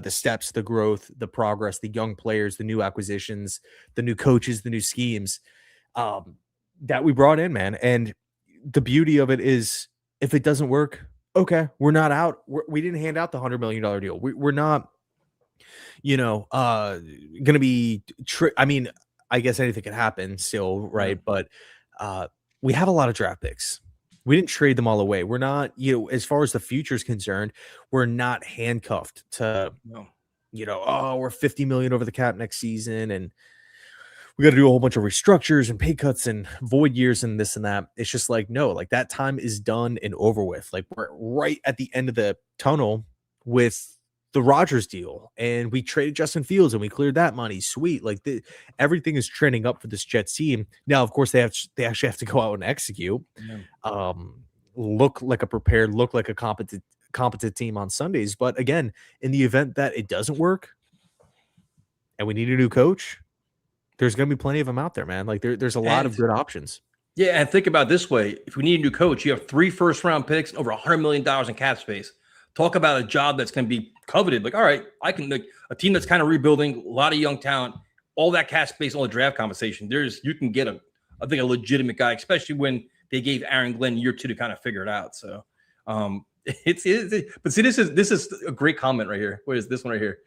steps, the growth, the progress, the young players, the new acquisitions, the new coaches, the new schemes that we brought in, man. And the beauty of it is, if it doesn't work, okay, we're not out. We didn't hand out the $100 million deal. We're not, going to be. I mean, I guess anything can happen still, right? But we have a lot of draft picks. We didn't trade them all away. We're not, as far as the future is concerned, we're not handcuffed to, we're 50 million over the cap next season, and we got to do a whole bunch of restructures and pay cuts and void years and this and that. It's just like, no, like that time is done and over with. Like we're right at the end of the tunnel with the Rodgers deal, and we traded Justin Fields and we cleared that money. Sweet. Like everything is trending up for this Jets team. Now, of course, they actually have to go out and execute. Yeah. Look like a competent team on Sundays. But again, in the event that it doesn't work and we need a new coach, there's going to be plenty of them out there, man. Like there's a lot of good options. Yeah, and think about it this way. If we need a new coach, you have 3 first-round picks, over $100 million in cap space. Talk about a job that's going to be coveted. Like, all right, I can like a team that's kind of rebuilding, a lot of young talent, all that cap space, all the draft compensation. You can get a legitimate guy, especially when they gave Aaron Glenn year 2 to kind of figure it out. So but see, this is a great comment right here. What is this one right here?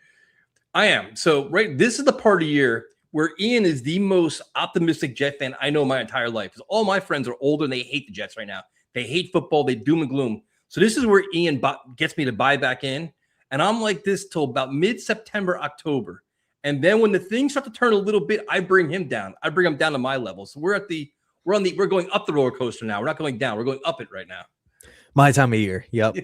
This is the part of the year where Ian is the most optimistic Jet fan I know my entire life. Because all my friends are older and they hate the Jets right now. They hate football. They doom and gloom. So this is where Ian gets me to buy back in. And I'm like this till about mid-September, October. And then when the things start to turn a little bit, I bring him down. I bring him down to my level. So we're going up the roller coaster now. We're not going down. We're going up it right now. My time of year. Yep.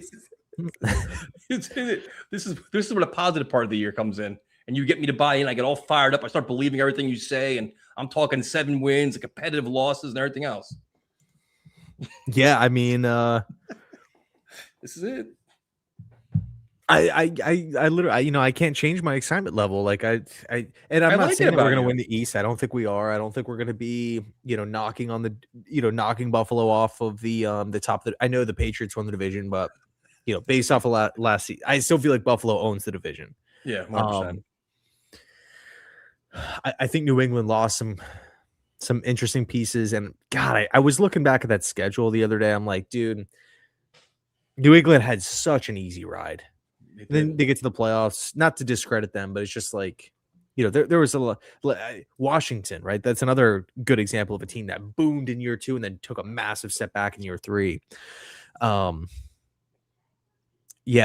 This is where the positive part of the year comes in. And you get me to buy in. I get all fired up. I start believing everything you say. And I'm talking 7 wins, competitive losses, and everything else. Yeah, I mean, this is it. I literally, I can't change my excitement level. Like I'm not like saying that we're going to you. win the East. I don't think we are. I don't think we're going to be, knocking Buffalo off of the top. I know the Patriots won the division, but based off of last season, I still feel like Buffalo owns the division. Yeah, 100%. I think New England lost some interesting pieces, and God, I was looking back at that schedule the other day. I'm like, dude, New England had such an easy ride. Then they get to the playoffs. Not to discredit them, but it's just like, there was a lot. Washington, right? That's another good example of a team that boomed in year 2 and then took a massive step back in year 3. Yeah,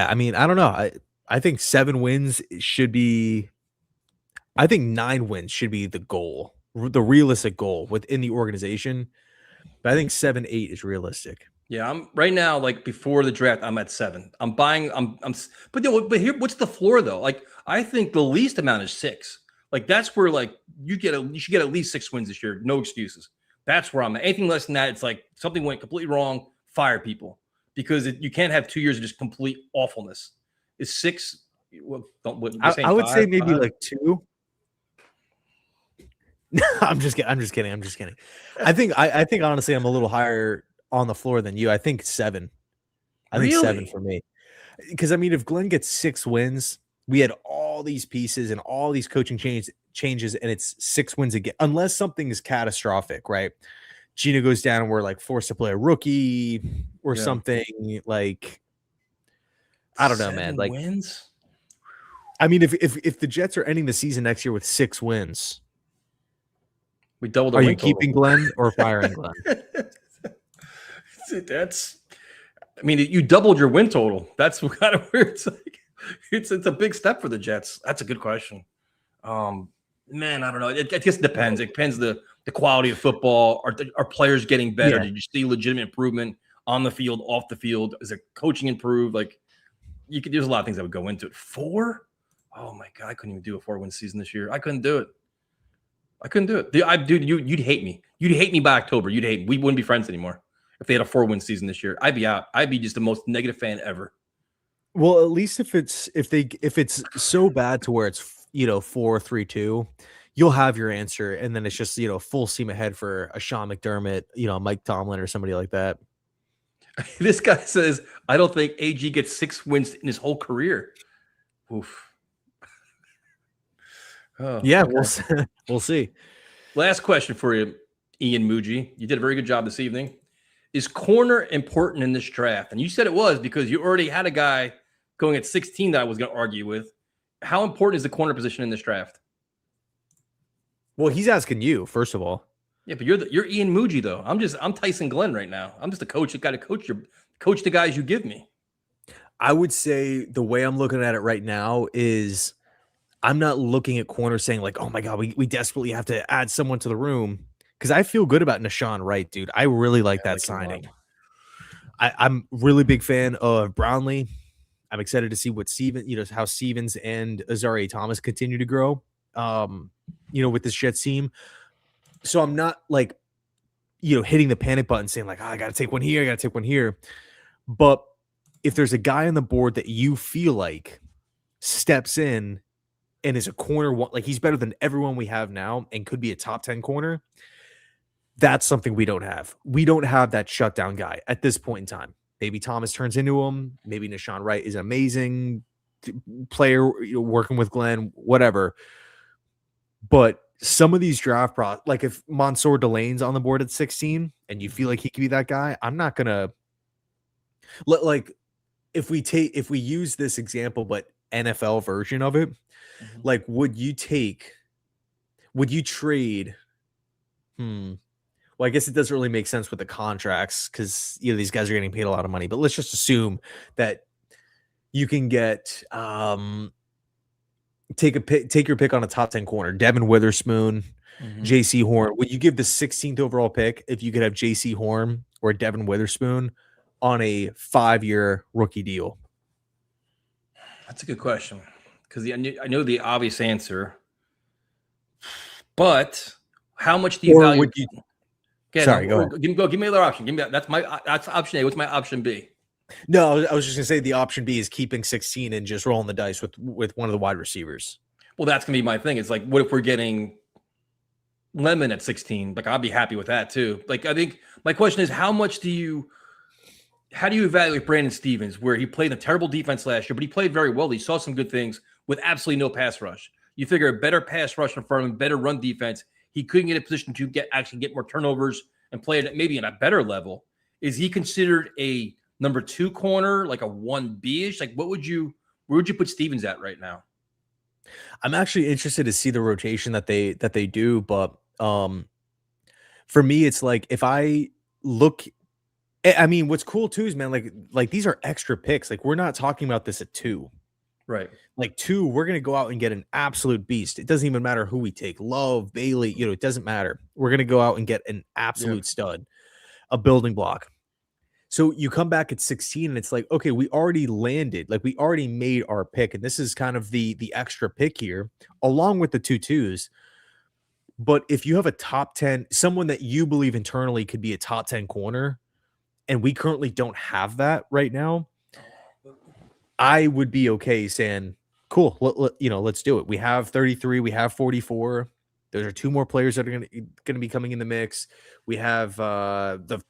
I mean, I don't know. I think 7 wins should be. I think 9 wins should be the goal, the realistic goal within the organization. But I think 7, 8 is realistic. Yeah, I'm right now, like before the draft, I'm at 7. I'm buying. But here, what's the floor though? Like, I think the least amount is 6. Like that's where like you should get at least 6 wins this year. No excuses. That's where I'm at. Anything less than that, it's like something went completely wrong. Fire people because you can't have 2 years of just complete awfulness. Is 6? Well, I would say maybe 5? Like 2. I'm just kidding. I think honestly, I'm a little higher on the floor than you. I think 7. I think 7 for me. Because I mean, if Glenn gets 6 wins, we had all these pieces and all these coaching changes, and it's 6 wins again, unless something is catastrophic, right? Gina goes down and we're like forced to play a rookie or something. Like, I don't know, man. Like wins. I mean, if the Jets are ending the season next year with 6 wins, we doubled. Are you keeping Glenn or firing Glenn? I mean, you doubled your win total. That's kind of weird. It's like it's a big step for the Jets. That's a good question. Man, I don't know. It just depends. It depends the quality of football. Are players getting better? Yeah. Did you see legitimate improvement on the field, off the field? Is there coaching improved? Like there's a lot of things that would go into it. 4? Oh my God, I couldn't even do a 4-win season this year. I couldn't do it. Dude, you'd hate me. You'd hate me by October. You'd hate me. We wouldn't be friends anymore if they had a 4-win season this year. I'd be out. I'd be just the most negative fan ever. Well, at least if it's so bad to where it's 4-3-2, you'll have your answer, and then it's just full steam ahead for a Sean McDermott, Mike Tomlin or somebody like that. This guy says, I don't think AG gets 6 wins in his whole career. Oof. Oh, yeah, okay. We'll see. Last question for you, Ian Muji. You did a very good job this evening. Is corner important in this draft? And you said it was because you already had a guy going at 16 that I was going to argue with. How important is the corner position in this draft? Well, he's asking you, first of all. Yeah, but you're Ian Muji though. I'm Tyson Glenn right now. I'm just a coach that got to coach the guys you give me. I would say the way I'm looking at it right now is I'm not looking at corners saying like, oh my God, we desperately have to add someone to the room. Because I feel good about Nashawn Wright, dude. I really like that signing. I'm really big fan of Brownlee. I'm excited to see what how Stevens and Azaria Thomas continue to grow, with this Jets team. So I'm not like, hitting the panic button saying like, I got to take one here, I got to take one here. But if there's a guy on the board that you feel like steps in and is a corner one, like he's better than everyone we have now and could be a top 10 corner, that's something we don't have. We don't have that shutdown guy at this point in time. Maybe Thomas turns into him. Maybe Nashawn Wright is an amazing player, working with Glenn, whatever. But some of these draft like if Mansour Delane's on the board at 16 and you feel like he could be that guy, I'm not gonna like if we use this example, but NFL version of it, like would you trade? Well, I guess it doesn't really make sense with the contracts because these guys are getting paid a lot of money. But let's just assume that you can get take your pick on a top 10 corner, Devin Witherspoon, JC Horn. Would you give the 16th overall pick if you could have JC Horn or Devin Witherspoon on a 5-year rookie deal? That's a good question because I know the obvious answer, but how much do you value? Sorry, go ahead. Give me another option. That's option A. What's my option B? No, I was just gonna say the option B is keeping 16 and just rolling the dice with one of the wide receivers. Well, that's gonna be my thing. It's like, what if we're getting Lemon at 16? Like, I'll be happy with that too. Like, I think my question is, how do you evaluate Brandon Stevens, where he played a terrible defense last year, but he played very well. He saw some good things with absolutely no pass rush. You figure a better pass rush in front of him, better run defense. He couldn't get a position to actually get more turnovers and play it maybe in a better level. Is he considered a number 2 corner, like a 1B-ish? Like, where would you put Stevens at right now? I'm actually interested to see the rotation that they do, but for me, it's like if I look, I mean, what's cool too is, man, like these are extra picks. Like we're not talking about this at 2. Right. Like 2, we're going to go out and get an absolute beast. It doesn't even matter who we take. Love, Bailey, it doesn't matter. We're going to go out and get an absolute stud, a building block. So you come back at 16 and it's like, okay, we already landed. Like we already made our pick. And this is kind of the extra pick here, along with the 2-2s. But if you have a top 10, someone that you believe internally could be a top 10 corner, and we currently don't have that right now, I would be okay saying, cool, let's do it. We have 33, we have 44. Those are 2 more players that are going to be coming in the mix. We have the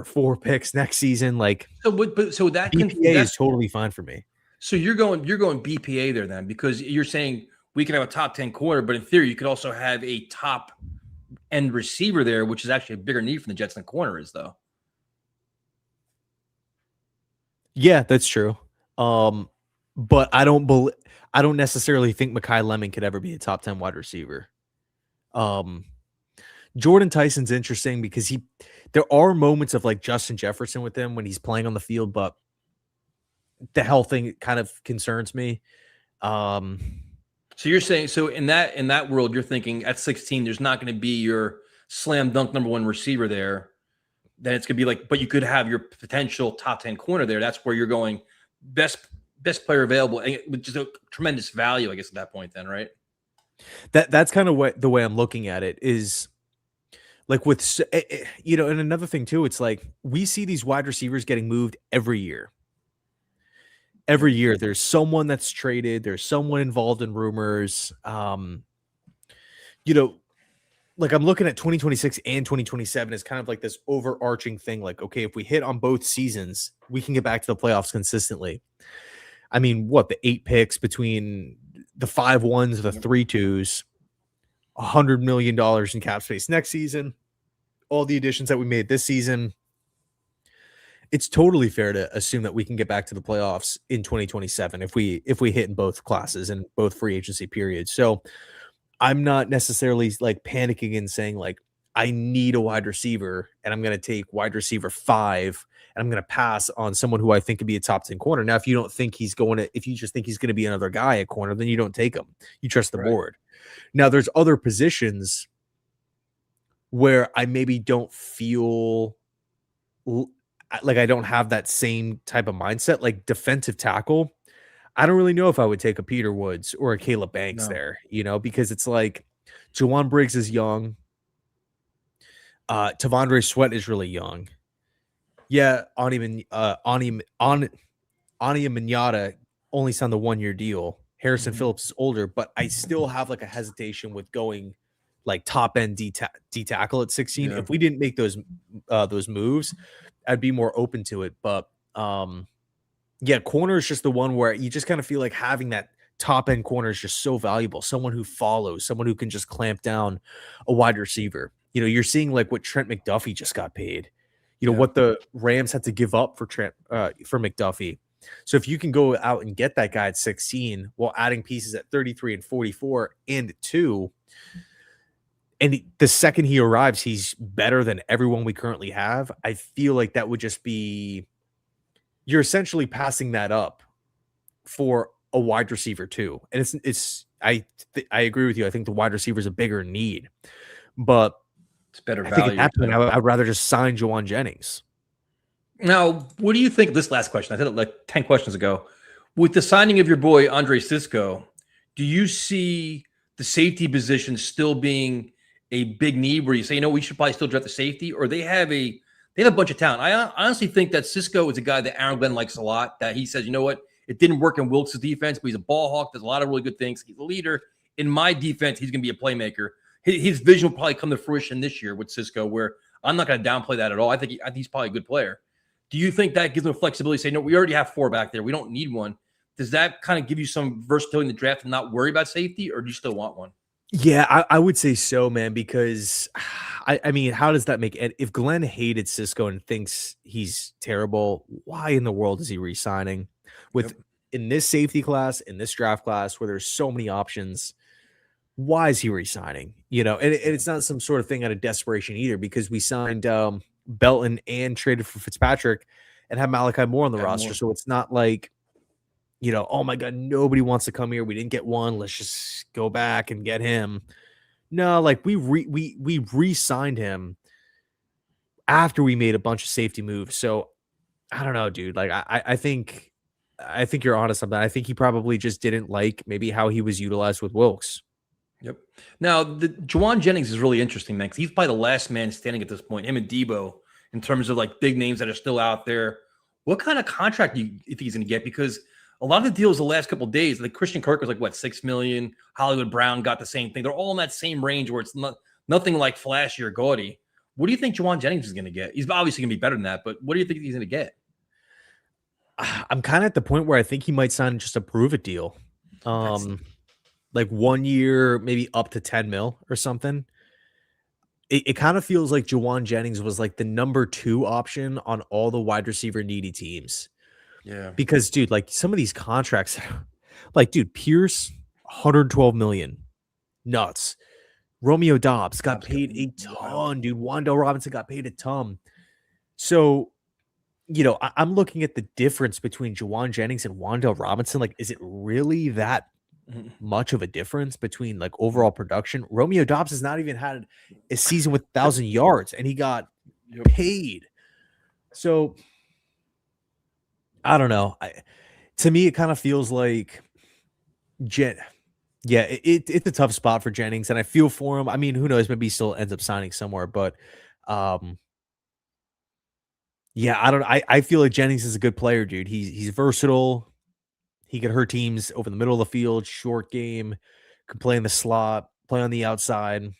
4 picks next season. Like, so that BPA is totally fine for me. So you're going BPA there then, because you're saying we can have a top 10 corner, but in theory you could also have a top end receiver there, which is actually a bigger need for the Jets than corner is, though. Yeah, that's true. But I don't necessarily think Mekhi Lemon could ever be a top 10 wide receiver. Jordan Tyson's interesting because there are moments of like Justin Jefferson with him when he's playing on the field, but the health thing kind of concerns me. So you're saying, so in that world, you're thinking at 16, there's not going to be your slam dunk number 1 receiver there. Then it's going to be like, but you could have your potential top 10 corner there. That's where you're going best player available, which is a tremendous value, I guess, at that point then, right? That's kind of the way I'm looking at it is like with, and another thing too, it's like we see these wide receivers getting moved every year. Every year there's someone that's traded. There's someone involved in rumors. Like I'm looking at 2026 and 2027 as kind of like this overarching thing. Like, okay, if we hit on both seasons, we can get back to the playoffs consistently. I mean, the 8 picks between the 5 1s, the 3 2s, $100 million in cap space next season, all the additions that we made this season. It's totally fair to assume that we can get back to the playoffs in 2027 if we hit in both classes and both free agency periods. So I'm not necessarily like panicking and saying like, I need a wide receiver and I'm going to take wide receiver 5 and I'm going to pass on someone who I think could be a top 10 corner. Now, if you just think he's going to be another guy at corner, then you don't take him. You trust the board. Now there's other positions where I maybe don't feel like I don't have that same type of mindset, like defensive tackle. I don't really know if I would take a Peter Woods or a Caleb Banks No. there, because it's like Jawan Briggs is young. Tavondre Sweat is really young. Yeah, Ania Minata only signed the 1-year deal. Harrison Phillips is older, but I still have like a hesitation with going like top end D tackle at 16. Yeah. If we didn't make those moves, I'd be more open to it. But yeah, corner is just the one where you just kind of feel like having that top end corner is just so valuable. Someone who follows, someone who can just clamp down a wide receiver. You're seeing like what Trent McDuffie just got paid. Yeah. What the Rams had to give up for McDuffie. So if you can go out and get that guy at 16 while adding pieces at 33 and 44 and 2, and the second he arrives, he's better than everyone we currently have. I feel like that would just be, you're essentially passing that up for a wide receiver too. And I agree with you. I think the wide receiver is a bigger need, but it's better I value. think at that point, I'd rather just sign Jawan Jennings. Now, what do you think? This last question, I said it like 10 questions ago. With the signing of your boy Andre Sisco, do you see the safety position still being a big need where you say, we should probably still draft the safety, or they have a bunch of talent? I honestly think that Sisco is a guy that Aaron Glenn likes a lot, that he says, you know what, it didn't work in Wilkes' defense, but he's a ball hawk. There's a lot of really good things. He's a leader. In my defense, he's going to be a playmaker. His vision will probably come to fruition this year with Sisco, where I'm not going to downplay that at all. I think he's probably a good player. Do you think that gives them flexibility to say, no, we already have 4 back there, we don't need one? Does that kind of give you some versatility in the draft and not worry about safety, or do you still want one? Yeah, I would say so, man, because I mean, how does that make it? If Glenn hated Sisco and thinks he's terrible, why in the world is he re-signing in this safety class, in this draft class, where there's so many options? Why is he re-signing? And it's not some sort of thing out of desperation either, because we signed Belton and traded for Fitzpatrick and have Malachi Moore on the roster. So it's not like, oh my God, nobody wants to come here. We didn't get one. Let's just go back and get him. No, like we re-signed him after we made a bunch of safety moves. So I don't know, dude. Like I think you're honest on that. I think he probably just didn't like maybe how he was utilized with Wilkes. Yep. Now, the Jawan Jennings is really interesting, man, because he's probably the last man standing at this point, him and Debo, in terms of like big names that are still out there. What kind of contract do you think he's going to get? Because a lot of the deals the last couple of days, like Christian Kirk was like, what, $6 million? Hollywood Brown got the same thing. They're all in that same range where it's nothing like flashy or gaudy. What do you think Jawan Jennings is going to get? He's obviously going to be better than that, but what do you think he's going to get? I'm kind of at the point where I think he might sign just a prove it deal. Like 1 year, maybe up to 10 mil or something. It kind of feels like Jawan Jennings was like the number 2 option on all the wide receiver needy teams. Yeah. Because, dude, like some of these contracts, like, dude, Pierce, $112 million. Nuts. Romeo Dobbs got paid a ton, dude. Wandale Robinson got paid a ton. So, I'm looking at the difference between Jawan Jennings and Wandale Robinson. Like, is it really that much of a difference between like overall production? Romeo Dobbs has not even had a season with 1,000 yards, and he got paid. So I don't know. To me, it kind of feels like it's a tough spot for Jennings, and I feel for him. I mean, who knows? Maybe he still ends up signing somewhere, but yeah, I feel like Jennings is a good player, dude. He's versatile. He could hurt teams over the middle of the field, short game, could play in the slot, play on the outside.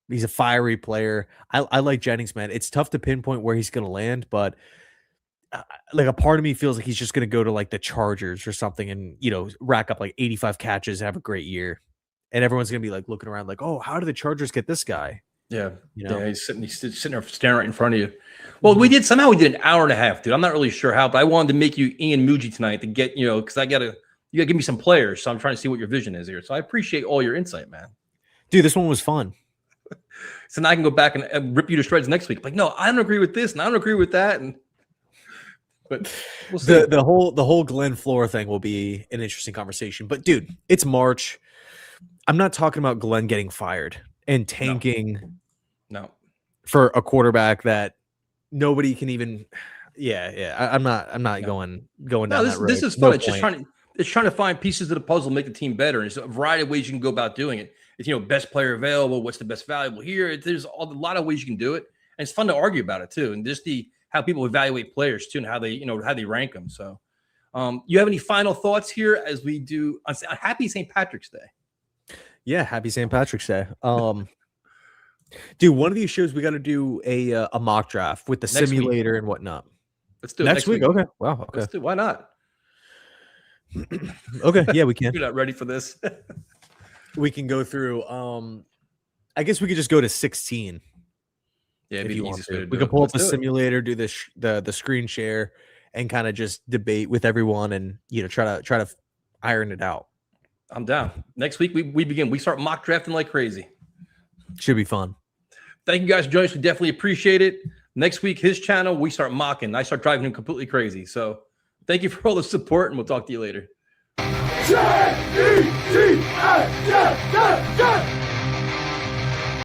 He's a fiery player. I like Jennings, man. It's tough to pinpoint where he's going to land, but like a part of me feels like he's just going to go to like the Chargers or something and, rack up like 85 catches, have a great year. And everyone's going to be like looking around like, oh, how did the Chargers get this guy? Yeah. Yeah, he's sitting there staring right in front of you. Well, we did an hour and a half, dude. I'm not really sure how, but I wanted to make you Ian Muji tonight to get, because you gotta give me some players. So I'm trying to see what your vision is here. So I appreciate all your insight, man. Dude, this one was fun. So now I can go back and rip you to shreds next week. Like, no, I don't agree with this, and I don't agree with that. But we'll see. The whole Glenn Flora thing will be an interesting conversation. But dude, it's March. I'm not talking about Glenn getting fired and tanking. No. For a quarterback that nobody can even. Yeah. I'm not going down that road. This is fun. It's just it's trying to find pieces of the puzzle, make the team better. And there's a variety of ways you can go about doing it. It's, best player available. What's the best valuable here? There's a lot of ways you can do it. And it's fun to argue about it too. And just how people evaluate players too, and how they rank them. So you have any final thoughts here as we do on happy St. Patrick's Day? Yeah. Happy St. Patrick's Day. Dude, one of these shows we got to do a mock draft with the Next simulator week. And whatnot. Let's do it next week. Okay. Wow. Okay. Let's do. Why not? Okay. Yeah, we can. You're not ready for this. We can go through. I guess we could just go to 16. Yeah, if it'd be you the want easiest way to. to We do can it. pull up Let's the do it. simulator, do the screen share, and kind of just debate with everyone, and try to iron it out. I'm down. Next week we begin. We start mock drafting like crazy. Should be fun. Thank you guys for joining us. We definitely appreciate it. Next week, his channel, we start mocking. I start driving him completely crazy. So thank you for all the support, and we'll talk to you later. Jet